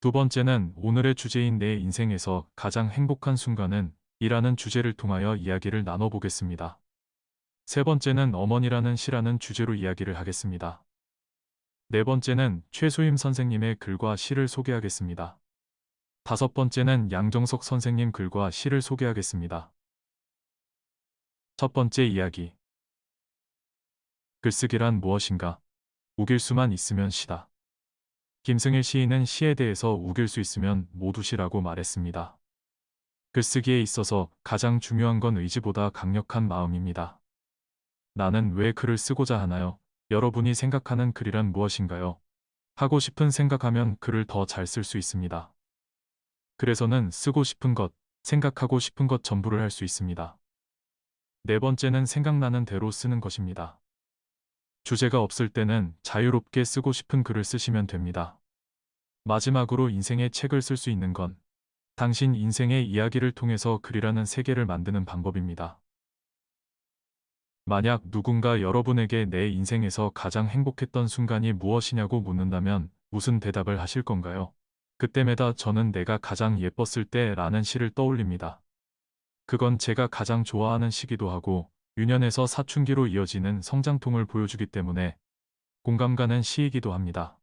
두 번째는 오늘의 주제인 내 인생에서 가장 행복한 순간은 이라는 주제를 통하여 이야기를 나눠보겠습니다. 세 번째는 어머니라는 시라는 주제로 이야기를 하겠습니다. 네 번째는 최수임 선생님의 글과 시를 소개하겠습니다. 다섯 번째는 양정석 선생님 글과 시를 소개하겠습니다. 첫 번째 이야기. 글쓰기란 무엇인가? 우길 수만 있으면 시다. 김승일 시인은 시에 대해서 우길 수 있으면 모두 시라고 말했습니다. 글쓰기에 있어서 가장 중요한 건 의지보다 강력한 마음입니다. 나는 왜 글을 쓰고자 하나요? 여러분이 생각하는 글이란 무엇인가요? 하고 싶은 생각하면 글을 더 잘 쓸 수 있습니다. 그래서는 쓰고 싶은 것, 생각하고 싶은 것 전부를 할 수 있습니다. 네 번째는 생각나는 대로 쓰는 것입니다. 주제가 없을 때는 자유롭게 쓰고 싶은 글을 쓰시면 됩니다. 마지막으로 인생의 책을 쓸 수 있는 건 당신 인생의 이야기를 통해서 글이라는 세계를 만드는 방법입니다. 만약 누군가 여러분에게 내 인생에서 가장 행복했던 순간이 무엇이냐고 묻는다면 무슨 대답을 하실 건가요? 그때마다 저는 내가 가장 예뻤을 때라는 시를 떠올립니다. 그건 제가 가장 좋아하는 시기도 하고 유년에서 사춘기로 이어지는 성장통을 보여주기 때문에 공감 가는 시이기도 합니다.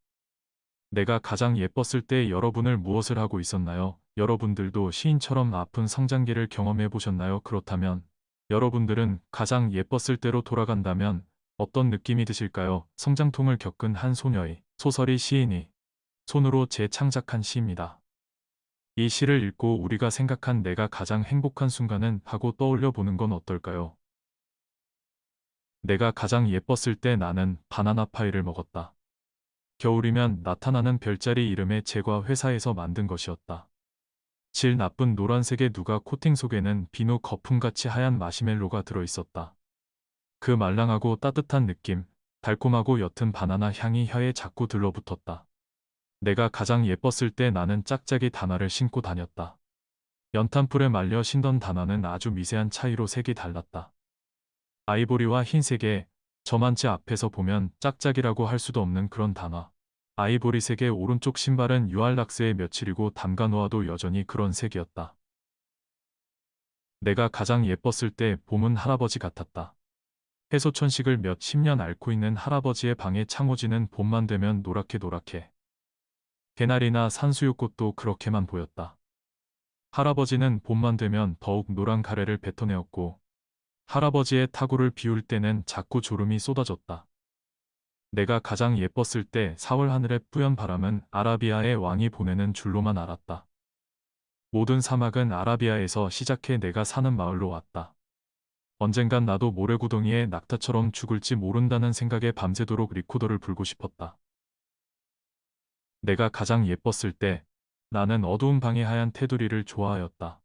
내가 가장 예뻤을 때 여러분을 무엇을 하고 있었나요? 여러분들도 시인처럼 아픈 성장기를 경험해 보셨나요? 그렇다면 여러분들은 가장 예뻤을 때로 돌아간다면 어떤 느낌이 드실까요? 성장통을 겪은 한 소녀의 소설이 시인이 손으로 재창작한 시입니다. 이 시를 읽고 우리가 생각한 내가 가장 행복한 순간은 하고 떠올려 보는 건 어떨까요? 내가 가장 예뻤을 때 나는 바나나 파이를 먹었다. 겨울이면 나타나는 별자리 이름의 제과 회사에서 만든 것이었다. 질 나쁜 노란색의 누가 코팅 속에는 비누 거품같이 하얀 마시멜로가 들어있었다. 그 말랑하고 따뜻한 느낌, 달콤하고 옅은 바나나 향이 혀에 자꾸 들러붙었다. 내가 가장 예뻤을 때 나는 짝짝이 단화를 신고 다녔다. 연탄불에 말려 신던 단화는 아주 미세한 차이로 색이 달랐다. 아이보리와 흰색에 저만치 앞에서 보면 짝짝이라고 할 수도 없는 그런 단화. 아이보리색의 오른쪽 신발은 유알락스에 며칠이고 담가 놓아도 여전히 그런 색이었다. 내가 가장 예뻤을 때 봄은 할아버지 같았다. 해소천식을 몇 십 년 앓고 있는 할아버지의 방의 창호지는 봄만 되면 노랗게 노랗게. 개나리나 산수유꽃도 그렇게만 보였다. 할아버지는 봄만 되면 더욱 노란 가래를 뱉어내었고 할아버지의 타구를 비울 때는 자꾸 졸음이 쏟아졌다. 내가 가장 예뻤을 때 4월 하늘의 뿌연 바람은 아라비아의 왕이 보내는 줄로만 알았다. 모든 사막은 아라비아에서 시작해 내가 사는 마을로 왔다. 언젠간 나도 모래구덩이에 낙타처럼 죽을지 모른다는 생각에 밤새도록 리코더를 불고 싶었다. 내가 가장 예뻤을 때 나는 어두운 방의 하얀 테두리를 좋아하였다.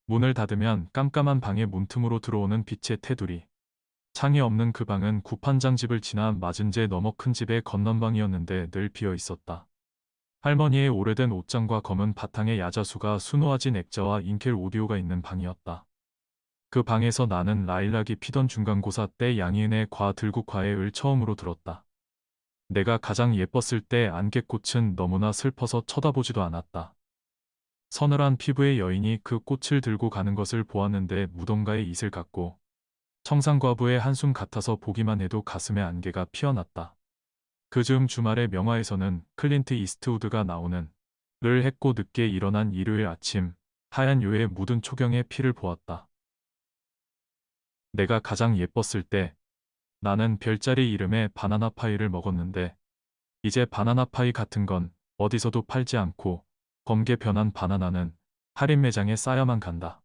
문을 닫으면 깜깜한 방의 문틈으로 들어오는 빛의 테두리. 창이 없는 그 방은 구판장 집을 지나 맞은 제 너머 큰 집의 건넌방이었는데 늘 비어 있었다. 할머니의 오래된 옷장과 검은 바탕의 야자수가 수놓아진 액자와 인켈 오디오가 있는 방이었다. 그 방에서 나는 라일락이 피던 중간고사 때 양희은의 과 들국화의 을 처음으로 들었다. 내가 가장 예뻤을 때 안개꽃은 너무나 슬퍼서 쳐다보지도 않았다. 서늘한 피부의 여인이 그 꽃을 들고 가는 것을 보았는데 무덤가의 이슬 같고 청산과부의 한숨 같아서 보기만 해도 가슴에 안개가 피어났다. 그 즈음 주말의 명화에서는 클린트 이스트우드가 나오는 를 했고 늦게 일어난 일요일 아침 하얀 요에 묻은 초경의 피를 보았다. 내가 가장 예뻤을 때 나는 별자리 이름의 바나나 파이를 먹었는데 이제 바나나 파이 같은 건 어디서도 팔지 않고 검게 변한 바나나는 할인 매장에 쌓여만 간다.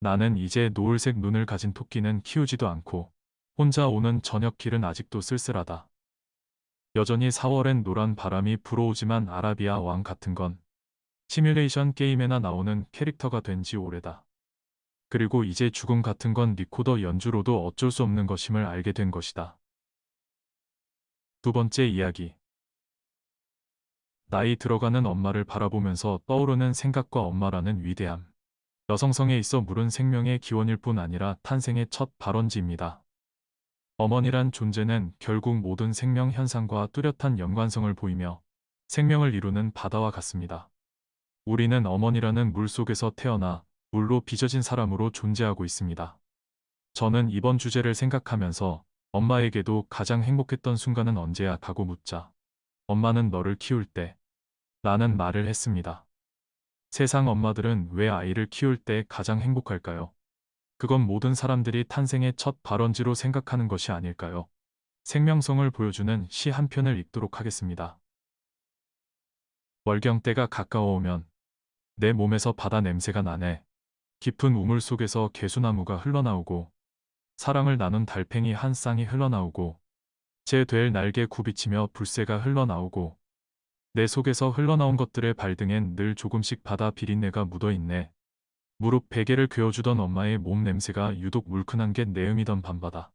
나는 이제 노을색 눈을 가진 토끼는 키우지도 않고 혼자 오는 저녁길은 아직도 쓸쓸하다. 여전히 4월엔 노란 바람이 불어오지만 아라비아 왕 같은 건 시뮬레이션 게임에나 나오는 캐릭터가 된 지 오래다. 그리고 이제 죽음 같은 건 리코더 연주로도 어쩔 수 없는 것임을 알게 된 것이다. 두 번째 이야기. 나이 들어가는 엄마를 바라보면서 떠오르는 생각과 엄마라는 위대함. 여성성에 있어 물은 생명의 기원일 뿐 아니라 탄생의 첫 발원지입니다. 어머니란 존재는 결국 모든 생명 현상과 뚜렷한 연관성을 보이며 생명을 이루는 바다와 같습니다. 우리는 어머니라는 물 속에서 태어나 물로 빚어진 사람으로 존재하고 있습니다. 저는 이번 주제를 생각하면서 엄마에게도 가장 행복했던 순간은 언제야? 하고 묻자 엄마는 너를 키울 때 라는 말을 했습니다. 세상 엄마들은 왜 아이를 키울 때 가장 행복할까요? 그건 모든 사람들이 탄생의 첫 발원지로 생각하는 것이 아닐까요? 생명성을 보여주는 시 한 편을 읽도록 하겠습니다. 월경 때가 가까워오면 내 몸에서 바다 냄새가 나네. 깊은 우물 속에서 개수나무가 흘러나오고 사랑을 나눈 달팽이 한 쌍이 흘러나오고 제 될 날개 굽이치며 불새가 흘러나오고 내 속에서 흘러나온 것들의 발등엔 늘 조금씩 바다 비린내가 묻어있네. 무릎 베개를 그어주던 엄마의 몸 냄새가 유독 물큰한 게 내음이던 밤바다.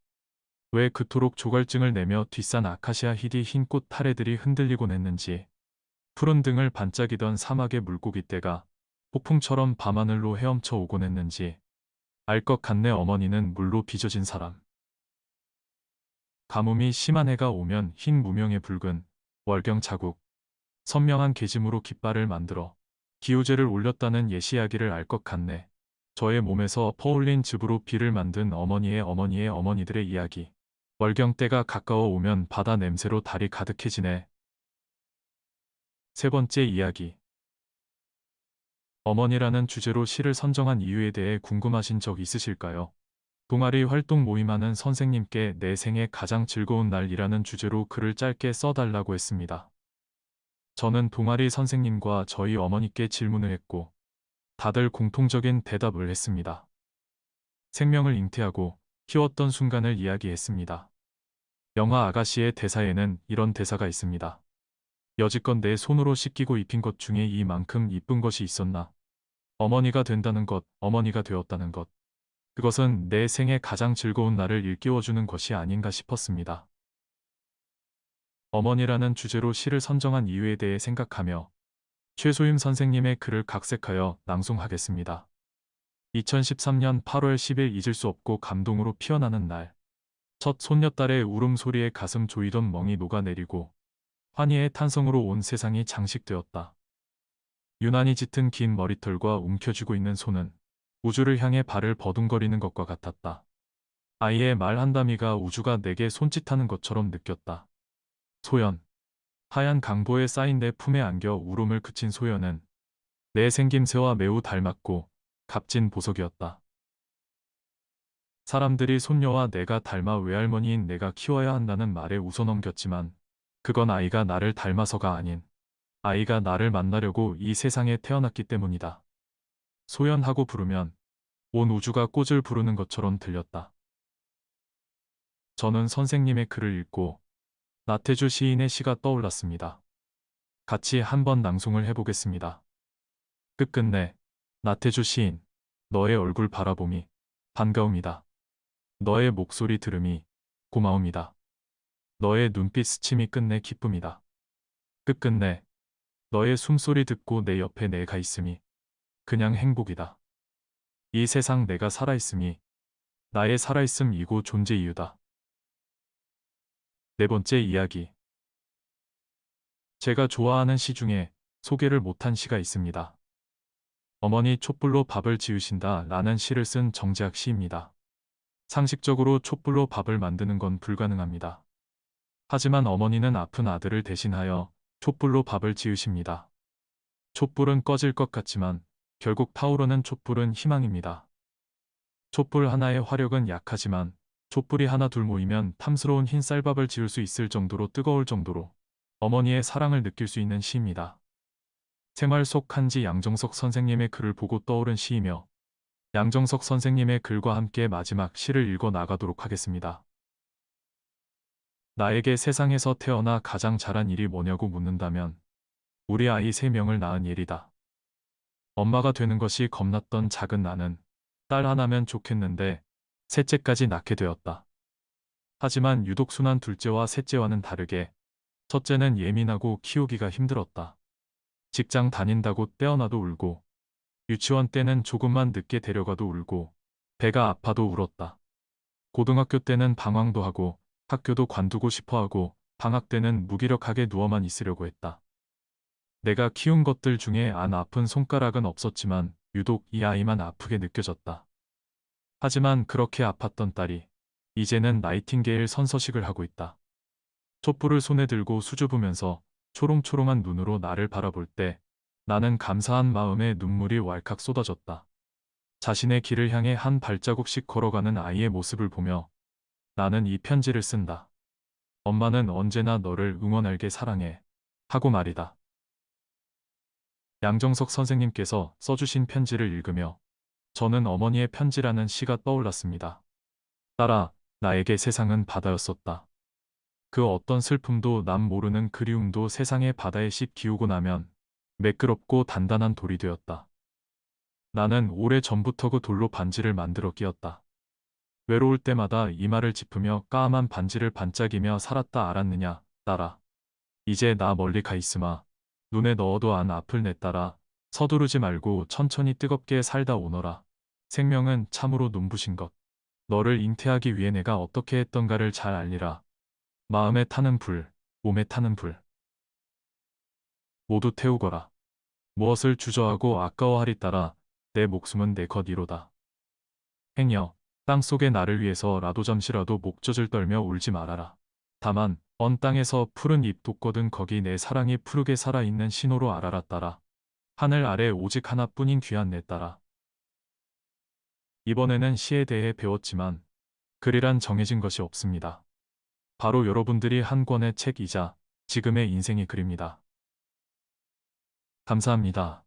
왜 그토록 조갈증을 내며 뒷산 아카시아 희디 흰꽃 타래들이 흔들리곤 했는지 푸른 등을 반짝이던 사막의 물고기떼가 폭풍처럼 밤하늘로 헤엄쳐 오곤 했는지 알 것 같네. 어머니는 물로 빚어진 사람. 가뭄이 심한 해가 오면 흰 무명의 붉은 월경 자국, 선명한 계짐으로 깃발을 만들어 기호제를 올렸다는 예시 이야기를 알 것 같네. 저의 몸에서 퍼올린 즙으로 비를 만든 어머니의 어머니의 어머니들의 이야기. 월경 때가 가까워 오면 바다 냄새로 달이 가득해지네. 세 번째 이야기. 어머니라는 주제로 시를 선정한 이유에 대해 궁금하신 적 있으실까요? 동아리 활동 모임하는 선생님께 내 생애 가장 즐거운 날이라는 주제로 글을 짧게 써달라고 했습니다. 저는 동아리 선생님과 저희 어머니께 질문을 했고, 다들 공통적인 대답을 했습니다. 생명을 잉태하고 키웠던 순간을 이야기했습니다. 영화 아가씨의 대사에는 이런 대사가 있습니다. 여지껏 내 손으로 씻기고 입힌 것 중에 이만큼 이쁜 것이 있었나? 어머니가 된다는 것, 어머니가 되었다는 것. 그것은 내 생애 가장 즐거운 날을 일깨워주는 것이 아닌가 싶었습니다. 어머니라는 주제로 시를 선정한 이유에 대해 생각하며 최소임 선생님의 글을 각색하여 낭송하겠습니다. 2013년 8월 10일 잊을 수 없고 감동으로 피어나는 날. 첫 손녀딸의 울음소리에 가슴 조이던 멍이 녹아내리고 환희의 탄성으로 온 세상이 장식되었다. 유난히 짙은 긴 머리털과 움켜쥐고 있는 손은 우주를 향해 발을 버둥거리는 것과 같았다. 아이의 말 한다미가 우주가 내게 손짓하는 것처럼 느꼈다. 소연. 하얀 강보에 쌓인 내 품에 안겨 울음을 그친 소연은 내 생김새와 매우 닮았고 값진 보석이었다. 사람들이 손녀와 내가 닮아 외할머니인 내가 키워야 한다는 말에 웃어넘겼지만 그건 아이가 나를 닮아서가 아닌 아이가 나를 만나려고 이 세상에 태어났기 때문이다. 소연하고 부르면 온 우주가 꽃을 부르는 것처럼 들렸다. 저는 선생님의 글을 읽고 나태주 시인의 시가 떠올랐습니다. 같이 한번 낭송을 해보겠습니다. 끝끝내 나태주 시인, 너의 얼굴 바라봄이 반가움이다. 너의 목소리 들음이 고마움이다. 너의 눈빛 스침이 끝내 기쁨이다. 끝끝내 너의 숨소리 듣고 내 옆에 내가 있음이 그냥 행복이다. 이 세상 내가 살아있음이 나의 살아있음이고 존재 이유다. 네 번째 이야기. 제가 좋아하는 시 중에 소개를 못한 시가 있습니다. 어머니 촛불로 밥을 지으신다 라는 시를 쓴 정재학 시입니다. 상식적으로 촛불로 밥을 만드는 건 불가능합니다. 하지만 어머니는 아픈 아들을 대신하여 촛불로 밥을 지으십니다. 촛불은 꺼질 것 같지만 결국 타오르는 촛불은 희망입니다. 촛불 하나의 화력은 약하지만 촛불이 하나 둘 모이면 탐스러운 흰 쌀밥을 지을 수 있을 정도로 뜨거울 정도로 어머니의 사랑을 느낄 수 있는 시입니다. 생활 속 한지 양정석 선생님의 글을 보고 떠오른 시이며 양정석 선생님의 글과 함께 마지막 시를 읽어 나가도록 하겠습니다. 나에게 세상에서 태어나 가장 잘한 일이 뭐냐고 묻는다면 우리 아이 3명을 낳은 일이다. 엄마가 되는 것이 겁났던 작은 나는 딸 하나면 좋겠는데 셋째까지 낳게 되었다. 하지만 유독 순한 둘째와 셋째와는 다르게 첫째는 예민하고 키우기가 힘들었다. 직장 다닌다고 떼어놔도 울고 유치원 때는 조금만 늦게 데려가도 울고 배가 아파도 울었다. 고등학교 때는 방황도 하고 학교도 관두고 싶어하고 방학 때는 무기력하게 누워만 있으려고 했다. 내가 키운 것들 중에 안 아픈 손가락은 없었지만 유독 이 아이만 아프게 느껴졌다. 하지만 그렇게 아팠던 딸이 이제는 나이팅게일 선서식을 하고 있다. 촛불을 손에 들고 수줍으면서 초롱초롱한 눈으로 나를 바라볼 때 나는 감사한 마음에 눈물이 왈칵 쏟아졌다. 자신의 길을 향해 한 발자국씩 걸어가는 아이의 모습을 보며 나는 이 편지를 쓴다. 엄마는 언제나 너를 응원할게 사랑해. 하고 말이다. 양정석 선생님께서 써주신 편지를 읽으며 저는 어머니의 편지라는 시가 떠올랐습니다. 딸아, 나에게 세상은 바다였었다. 그 어떤 슬픔도 남 모르는 그리움도 세상의 바다에 씩 기우고 나면 매끄럽고 단단한 돌이 되었다. 나는 오래전부터 그 돌로 반지를 만들어 끼었다. 외로울 때마다 이마를 짚으며 까만 반지를 반짝이며 살았다 알았느냐, 딸아. 이제 나 멀리 가 있으마. 눈에 넣어도 안 아플 내 딸아. 서두르지 말고 천천히 뜨겁게 살다 오너라. 생명은 참으로 눈부신 것. 너를 잉태하기 위해 내가 어떻게 했던가를 잘 알리라. 마음에 타는 불, 몸에 타는 불. 모두 태우거라. 무엇을 주저하고 아까워하리 따라 내 목숨은 내 것이로다. 행여 땅 속에 나를 위해서라도 잠시라도 목젖을 떨며 울지 말아라. 다만 언 땅에서 푸른 잎 돋거든 거기 내 사랑이 푸르게 살아있는 신호로 알아라 따라. 하늘 아래 오직 하나뿐인 귀한 내 딸아. 이번에는 시에 대해 배웠지만 글이란 정해진 것이 없습니다. 바로 여러분들이 한 권의 책이자 지금의 인생의 글입니다. 감사합니다.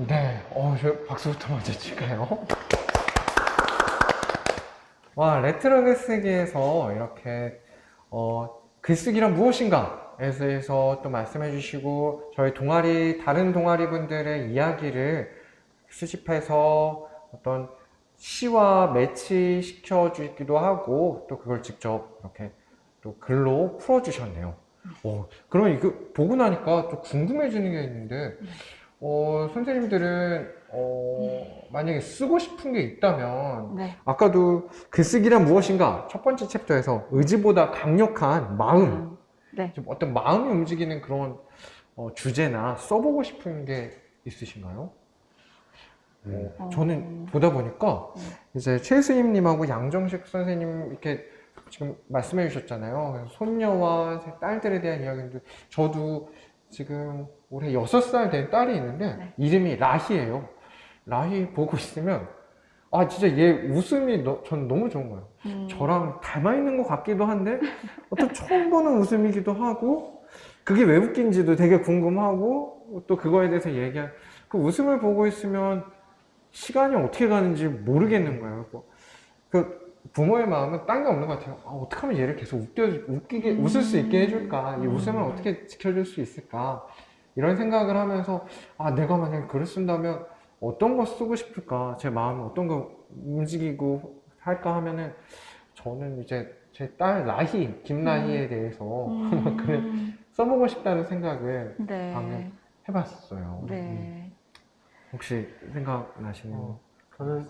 네, 저 박수부터 먼저 칠까요? 와, 레트로 글쓰기에서 이렇게 글쓰기란 무엇인가에 대해서 또 말씀해 주시고 저희 동아리 다른 동아리 분들의 이야기를 수집해서 어떤 시와 매치시켜 주기도 하고 또 그걸 직접 이렇게 또 글로 풀어 주셨네요. 그럼 이거 보고 나니까 또 궁금해지는 게 있는데 선생님들은 만약에 쓰고 싶은 게 있다면 네. 아까도 글쓰기란 무엇인가 첫 번째 챕터에서 의지보다 강력한 마음 네. 좀 어떤 마음이 움직이는 그런 주제나 써보고 싶은 게 있으신가요? 저는 보다 보니까 이제 최수임님하고 양정식 선생님 이렇게 지금 말씀해 주셨잖아요. 그래서 손녀와 딸들에 대한 이야기인데 저도 지금 올해 6살 된 딸이 있는데 네. 이름이 라희예요. 라희 보고 있으면 진짜 얘 웃음이 전 너무 좋은 거예요. 저랑 닮아 있는 것 같기도 한데 또 처음 보는 웃음이기도 하고 그게 왜 웃긴지도 되게 궁금하고 또 그거에 대해서 그 웃음을 보고 있으면 시간이 어떻게 가는지 모르겠는 거예요. 그 부모의 마음은 딴 게 없는 것 같아요. 어떻게 하면 얘를 계속 웃을 수 있게 해줄까? 이 웃음을 어떻게 지켜줄 수 있을까? 이런 생각을 하면서 내가 만약에 글을 쓴다면 어떤 거 쓰고 싶을까? 제 마음은 어떤 거 움직이고 할까 하면은 저는 이제 제 딸 라희, 김라희에 대해서 한번 글을 써보고 싶다는 생각을 네. 방금 해봤어요. 네. 혹시 생각나시는? 저는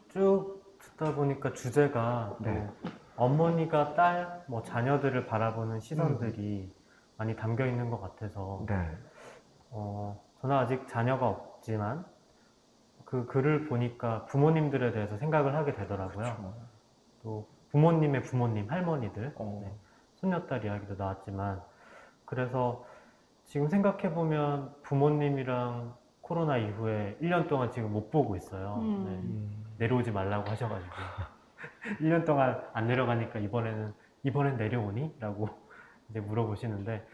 쭉 듣다 보니까 주제가 네. 또 어머니가 딸, 뭐 자녀들을 바라보는 시선들이 많이 담겨 있는 것 같아서 네. 저는 아직 자녀가 없지만 그 글을 보니까 부모님들에 대해서 생각을 하게 되더라고요. 그렇죠. 또 부모님의 부모님, 할머니들, 어. 손녀딸 이야기도 나왔지만 그래서 지금 생각해보면 부모님이랑 코로나 이후에 1년 동안 지금 못 보고 있어요. 네. 내려오지 말라고 하셔가지고 1년 동안 안 내려가니까 이번엔 내려오니? 라고 이제 물어보시는데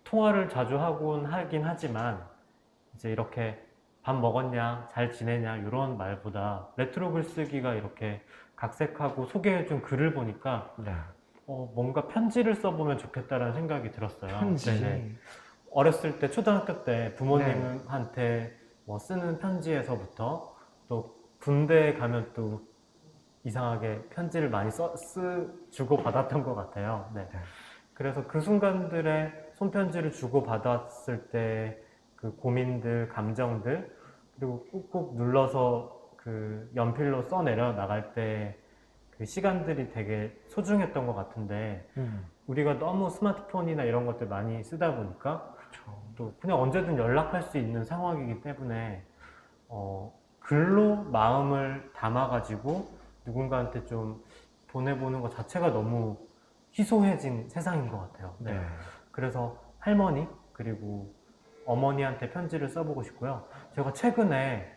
통화를 자주 하긴 하지만 이제 이렇게 밥 먹었냐, 잘 지내냐 이런 말보다 레트로 글쓰기가 이렇게 각색하고 소개해준 글을 보니까 네. 뭔가 편지를 써보면 좋겠다라는 생각이 들었어요. 편지. 네네. 어렸을 때 초등학교 때 부모님한테 뭐 쓰는 편지에서부터 또 군대에 가면 또 이상하게 편지를 많이 주고 받았던 것 같아요. 네. 그래서 그 순간들에 손편지를 주고 받았을 때 그 고민들, 감정들 그리고 꾹꾹 눌러서 그 연필로 써내려 나갈 때 그 시간들이 되게 소중했던 것 같은데 우리가 너무 스마트폰이나 이런 것들 많이 쓰다 보니까 또 그냥 언제든 연락할 수 있는 상황이기 때문에 글로 마음을 담아가지고 누군가한테 좀 보내보는 것 자체가 너무 희소해진 세상인 것 같아요. 네. 그래서 할머니 그리고 어머니한테 편지를 써보고 싶고요. 제가 최근에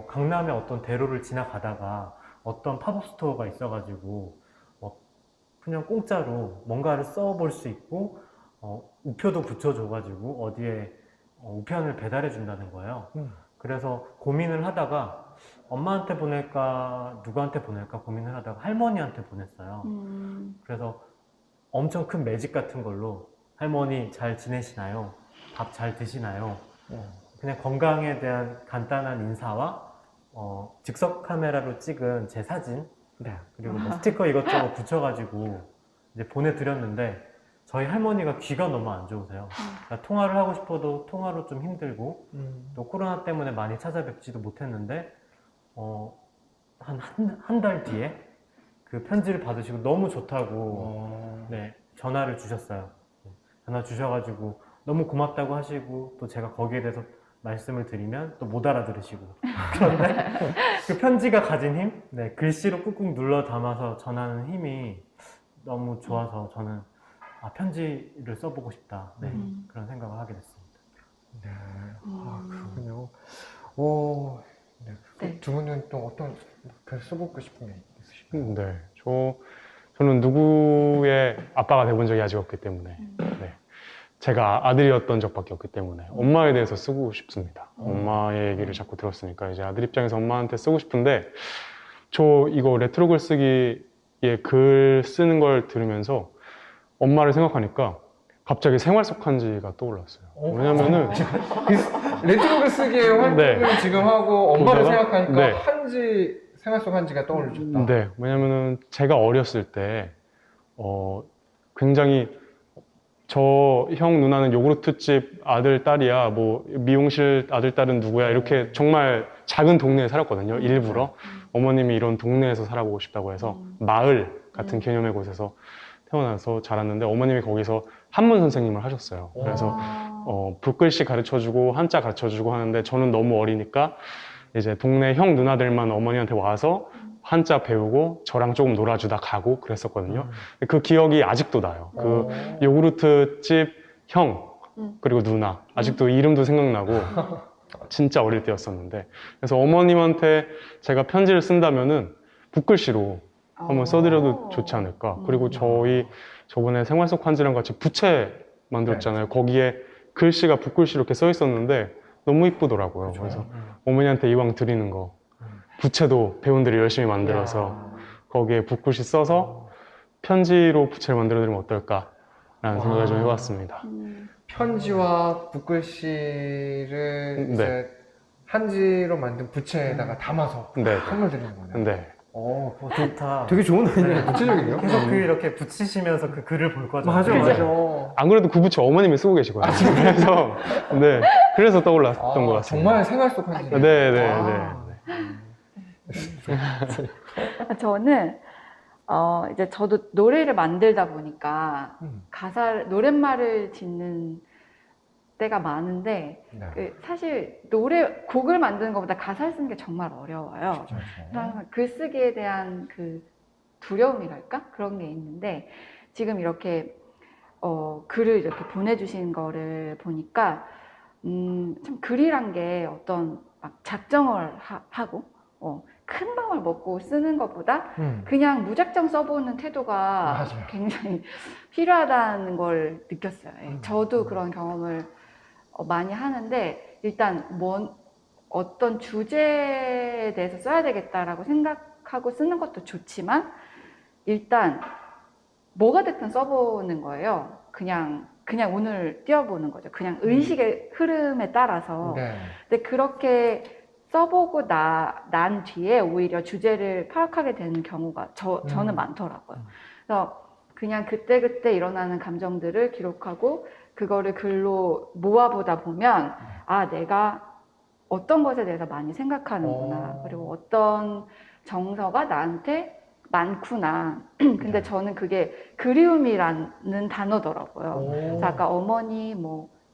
강남의 어떤 대로를 지나가다가 어떤 팝업 스토어가 있어가지고 그냥 공짜로 뭔가를 써볼 수 있고 우표도 붙여줘가지고 어디에 우편을 배달해 준다는 거예요. 그래서 고민을 하다가 엄마한테 보낼까 누구한테 보낼까 고민을 하다가 할머니한테 보냈어요. 그래서 엄청 큰 매직 같은 걸로 할머니 잘 지내시나요? 밥 잘 드시나요? 그냥 건강에 대한 간단한 인사와 즉석 카메라로 찍은 제 사진 그리고 뭐 스티커 이것저것 붙여가지고 이제 보내드렸는데 저희 할머니가 귀가 너무 안 좋으세요. 그러니까 통화를 하고 싶어도 통화로 좀 힘들고 또 코로나 때문에 많이 찾아뵙지도 못했는데 한 달 뒤에 그 편지를 받으시고 너무 좋다고 네, 전화를 주셨어요. 전화 주셔가지고 너무 고맙다고 하시고 또 제가 거기에 대해서 말씀을 드리면 또 못 알아들으시고 그런데 그 편지가 가진 힘, 네, 글씨로 꾹꾹 눌러 담아서 전하는 힘이 너무 좋아서 저는 편지를 써보고 싶다, 네, 그런 생각을 하게 됐습니다. 네. 그렇군요. 오, 네. 네. 두 분은 또 어떤 글 써보고 싶은 게 있으신가요? 네, 저는 누구의 아빠가 돼본 적이 아직 없기 때문에 네, 제가 아들이었던 적밖에 없기 때문에 엄마에 대해서 쓰고 싶습니다. 엄마의 얘기를 자꾸 들었으니까 이제 아들 입장에서 엄마한테 쓰고 싶은데 저 이거 레트로 글쓰기에 글 쓰는 걸 들으면서 엄마를 생각하니까 갑자기 생활 속 한지가 떠올랐어요. 왜냐면은 레트로 글쓰기의 활동을 네. 지금 하고 엄마를 보다가? 생각하니까 네. 한지 생활 속 한지가 떠오르셨다. 네, 왜냐면은 제가 어렸을 때 굉장히 저 형 누나는 요구르트집 아들 딸이야, 뭐 미용실 아들 딸은 누구야, 이렇게 정말 작은 동네에 살았거든요. 일부러 어머님이 이런 동네에서 살아보고 싶다고 해서 마을 같은 개념의 곳에서 태어나서 자랐는데 어머님이 거기서 한문 선생님을 하셨어요. 그래서 붓글씨 가르쳐주고 한자 가르쳐주고 하는데 저는 너무 어리니까 이제 동네 형 누나들만 어머니한테 와서 한자 배우고 저랑 조금 놀아주다 가고 그랬었거든요. 그 기억이 아직도 나요. 그 요구르트 집 형 그리고 누나 아직도 이름도 생각나고 진짜 어릴 때였었는데 그래서 어머님한테 제가 편지를 쓴다면은 붓글씨로 한번 써드려도 좋지 않을까. 그리고 저번에 생활 속 한지랑 같이 부채 만들었잖아요. 거기에 글씨가 붓글씨로 이렇게 써 있었는데 너무 이쁘더라고요. 그래서 어머니한테 이왕 드리는 거 부채도 배우들이 열심히 만들어서 거기에 붓글씨 써서 편지로 부채를 만들어 드리면 어떨까라는 생각을 좀 해봤습니다. 편지와 붓글씨를 네. 이제 한지로 만든 부채에다가 담아서 네. 선물 드리는 거네요. 네. 좋다. 되게 좋은 아이디어예요. 구체적이네요. 계속 이렇게 붙이시면서 그 글을 볼 거잖아요. 맞아. 안 그래도 그 부채 어머님이 쓰고 계시거든요. 그래서 네. 그래서 떠올랐던 것 같습니다. 정말 생활 속 한지. 네. 저는 이제 저도 노래를 만들다 보니까 노랫말을 짓는 때가 많은데 네. 사실 곡을 만드는 것보다 가사를 쓰는 게 정말 어려워요. 그래서 항상 글쓰기에 대한 그 두려움이랄까? 그런 게 있는데 지금 이렇게 글을 이렇게 보내주신 거를 보니까 참 글이란 게 어떤 막 작정을 하고 큰 마음을 먹고 쓰는 것보다 그냥 무작정 써보는 태도가 맞아요. 굉장히 필요하다는 걸 느꼈어요. 저도 그런 경험을 많이 하는데 일단 어떤 주제에 대해서 써야 되겠다라고 생각하고 쓰는 것도 좋지만 일단 뭐가 됐든 써보는 거예요. 그냥 오늘 띄워보는 거죠. 그냥 의식의 흐름에 따라서. 네. 근데 그렇게 써보고 난 뒤에 오히려 주제를 파악하게 되는 경우가 저는 많더라고요. 그래서 그냥 그때그때 일어나는 감정들을 기록하고 그거를 글로 모아보다 보면 내가 어떤 것에 대해서 많이 생각하는구나. 그리고 어떤 정서가 나한테 많구나. 근데 저는 그게 그리움이라는 단어더라고요. 그래서 아까 어머니,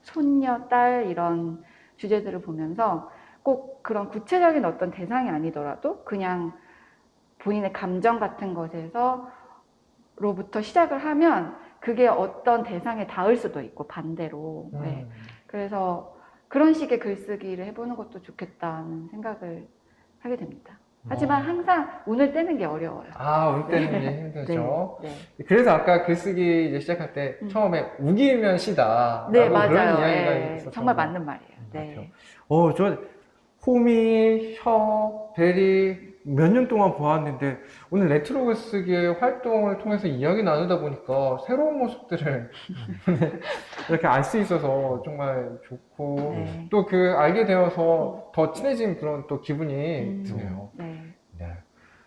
손녀, 딸 이런 주제들을 보면서 꼭 그런 구체적인 어떤 대상이 아니더라도 그냥 본인의 감정 같은 것에서로부터 시작을 하면 그게 어떤 대상에 닿을 수도 있고 반대로. 네. 그래서 그런 식의 글쓰기를 해보는 것도 좋겠다는 생각을 하게 됩니다. 하지만 항상 운을 떼는 게 어려워요. 운 떼는 게 힘들죠. 네. 그래서 아까 글쓰기 이제 시작할 때 처음에 우기면 시다. 네, 그런 맞아요. 이야기가 네, 있었죠. 정말 맞는 말이에요. 네. 저 호미, 혀, 베리 몇 년 동안 보았는데 오늘 레트로 글쓰기의 활동을 통해서 이야기 나누다 보니까 새로운 모습들을 이렇게 알 수 있어서 정말 좋고 네. 또 알게 되어서 더 친해진 그런 또 기분이 드네요. 네. 네.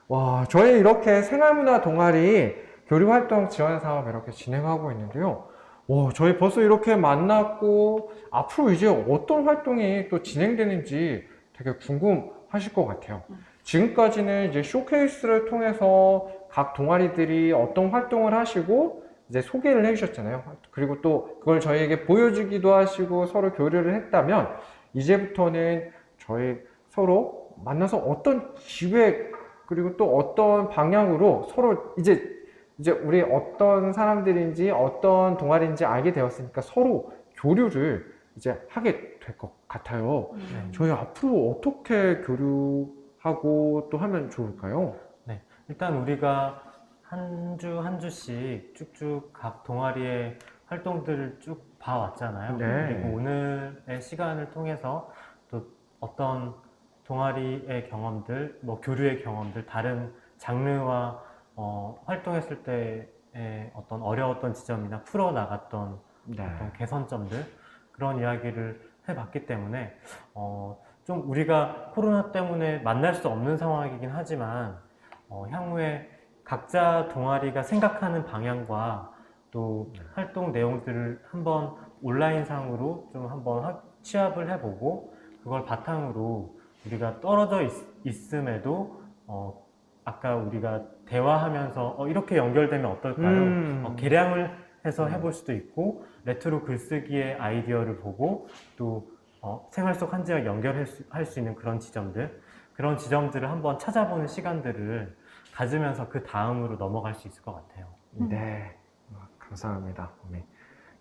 와, 저희 이렇게 생활문화 동아리 교류활동 지원 사업 이렇게 진행하고 있는데요. 저희 벌써 이렇게 만났고 앞으로 이제 어떤 활동이 또 진행되는지 되게 궁금하실 것 같아요. 지금까지는 이제 쇼케이스를 통해서 각 동아리들이 어떤 활동을 하시고 이제 소개를 해주셨잖아요. 그리고 또 그걸 저희에게 보여주기도 하시고 서로 교류를 했다면 이제부터는 저희 서로 만나서 어떤 기획 그리고 또 어떤 방향으로 서로 이제 우리 어떤 사람들인지 어떤 동아리인지 알게 되었으니까 서로 교류를 이제 하게 될 것 같아요. 저희 앞으로 어떻게 교류하고 또 하면 좋을까요? 일단 우리가 한 주 한 주씩 쭉쭉 각 동아리의 활동들을 쭉 봐왔잖아요. 네. 그리고 오늘의 시간을 통해서 또 어떤 동아리의 경험들, 뭐 교류의 경험들, 다른 장르와 활동했을 때의 어떤 어려웠던 지점이나 풀어나갔던 네. 어떤 개선점들 그런 이야기를 해봤기 때문에 좀 우리가 코로나 때문에 만날 수 없는 상황이긴 하지만 향후에 각자 동아리가 생각하는 방향과 또 활동 내용들을 한번 온라인상으로 좀 한번 취합을 해보고 그걸 바탕으로 우리가 떨어져 있음에도 아까 우리가 대화하면서 이렇게 연결되면 어떨까요? 개량을 해서 해볼 수도 있고 레트로 글쓰기의 아이디어를 보고 또 생활 속 한지와 연결할 수 있는 그런 지점들을 한번 찾아보는 시간들을 가지면서 그 다음으로 넘어갈 수 있을 것 같아요. 네, 감사합니다.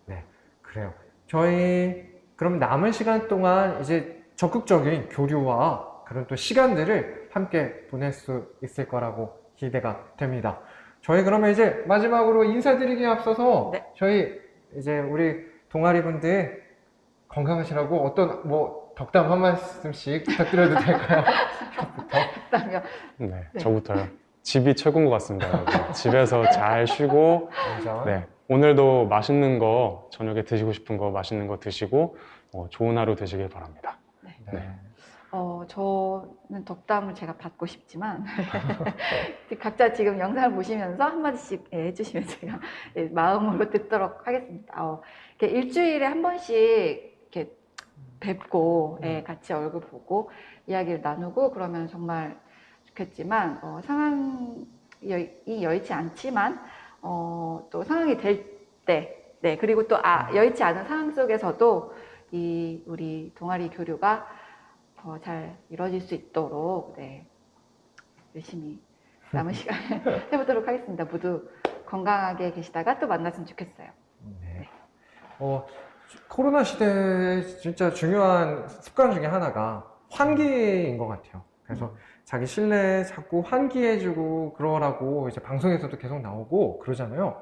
네, 그래요. 저희 그럼 남은 시간 동안 이제 적극적인 교류와 그런 또 시간들을 함께 보낼 수 있을 거라고 기대가 됩니다. 저희 그러면 이제 마지막으로 인사드리기에 앞서서 네. 저희 이제 우리 동아리 분들 건강하시라고 어떤 뭐 덕담 한 말씀씩 부탁드려도 될까요? 그다음에 네, 저부터요. 집이 최고인 것 같습니다, 여러분. 집에서 잘 쉬고, 먼저. 네, 오늘도 맛있는 거, 저녁에 드시고 싶은 거, 맛있는 거 드시고, 좋은 하루 되시길 바랍니다. 네. 저는 덕담을 제가 받고 싶지만 각자 지금 영상을 보시면서 한마디씩 해주시면 제가 마음으로 듣도록 하겠습니다. 이렇게 일주일에 한 번씩 이렇게 뵙고 같이 얼굴 보고 이야기를 나누고 그러면 정말 좋겠지만 상황이 여의치 않지만 또 상황이 될 때 그리고 또 여의치 않은 상황 속에서도 우리 동아리 교류가 더 잘 이루어질 수 있도록 열심히 남은 시간을 해보도록 하겠습니다. 모두 건강하게 계시다가 또 만났으면 좋겠어요. 네. 코로나 시대에 진짜 중요한 습관 중에 하나가 환기인 것 같아요. 그래서 자기 실내 자꾸 환기해주고 그러라고 이제 방송에서도 계속 나오고 그러잖아요.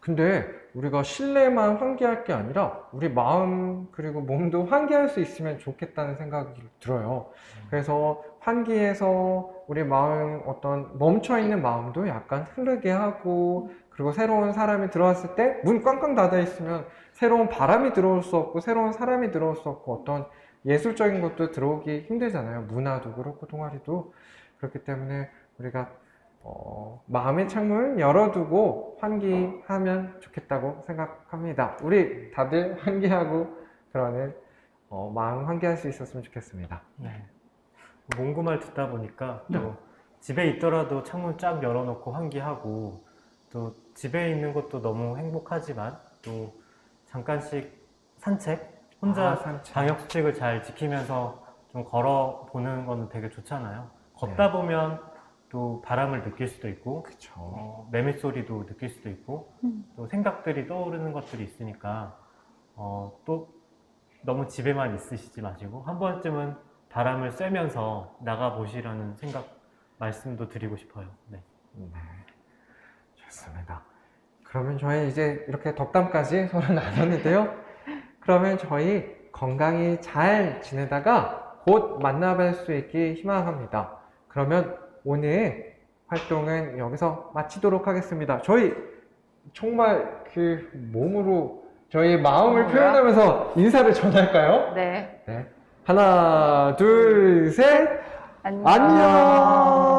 근데 우리가 실내만 환기할 게 아니라 우리 마음 그리고 몸도 환기할 수 있으면 좋겠다는 생각이 들어요. 그래서 환기해서 우리 마음 어떤 멈춰있는 마음도 약간 흐르게 하고 그리고 새로운 사람이 들어왔을 때 문 꽝꽝 닫아 있으면 새로운 바람이 들어올 수 없고 새로운 사람이 들어올 수 없고 어떤 예술적인 것도 들어오기 힘들잖아요. 문화도 그렇고 동아리도 그렇기 때문에 우리가 마음의 창문 열어두고 환기하면 좋겠다고 생각합니다. 우리 다들 환기하고 그러는 마음 환기할 수 있었으면 좋겠습니다. 네. 몽구 말 듣다 보니까 또 집에 있더라도 창문 쫙 열어놓고 환기하고 또 집에 있는 것도 너무 행복하지만 또 잠깐씩 산책 혼자 산책. 방역 수칙을 잘 지키면서 좀 걸어보는 거는 되게 좋잖아요. 걷다 보면 또 바람을 느낄 수도 있고 그쵸. 매미 소리도 느낄 수도 있고 또 생각들이 떠오르는 것들이 있으니까 또 너무 집에만 있으시지 마시고 한 번쯤은 바람을 쐬면서 나가보시라는 말씀도 드리고 싶어요. 네. 네, 좋습니다. 그러면 저희 이제 이렇게 덕담까지 서로 나눴는데요. 그러면 저희 건강히 잘 지내다가 곧 만나뵐 수 있길 희망합니다. 그러면 오늘 활동은 여기서 마치도록 하겠습니다. 저희 정말 그 몸으로 저희 마음을 표현하면서 인사를 전할까요? 네. 하나, 둘, 셋. 안녕. 안녕.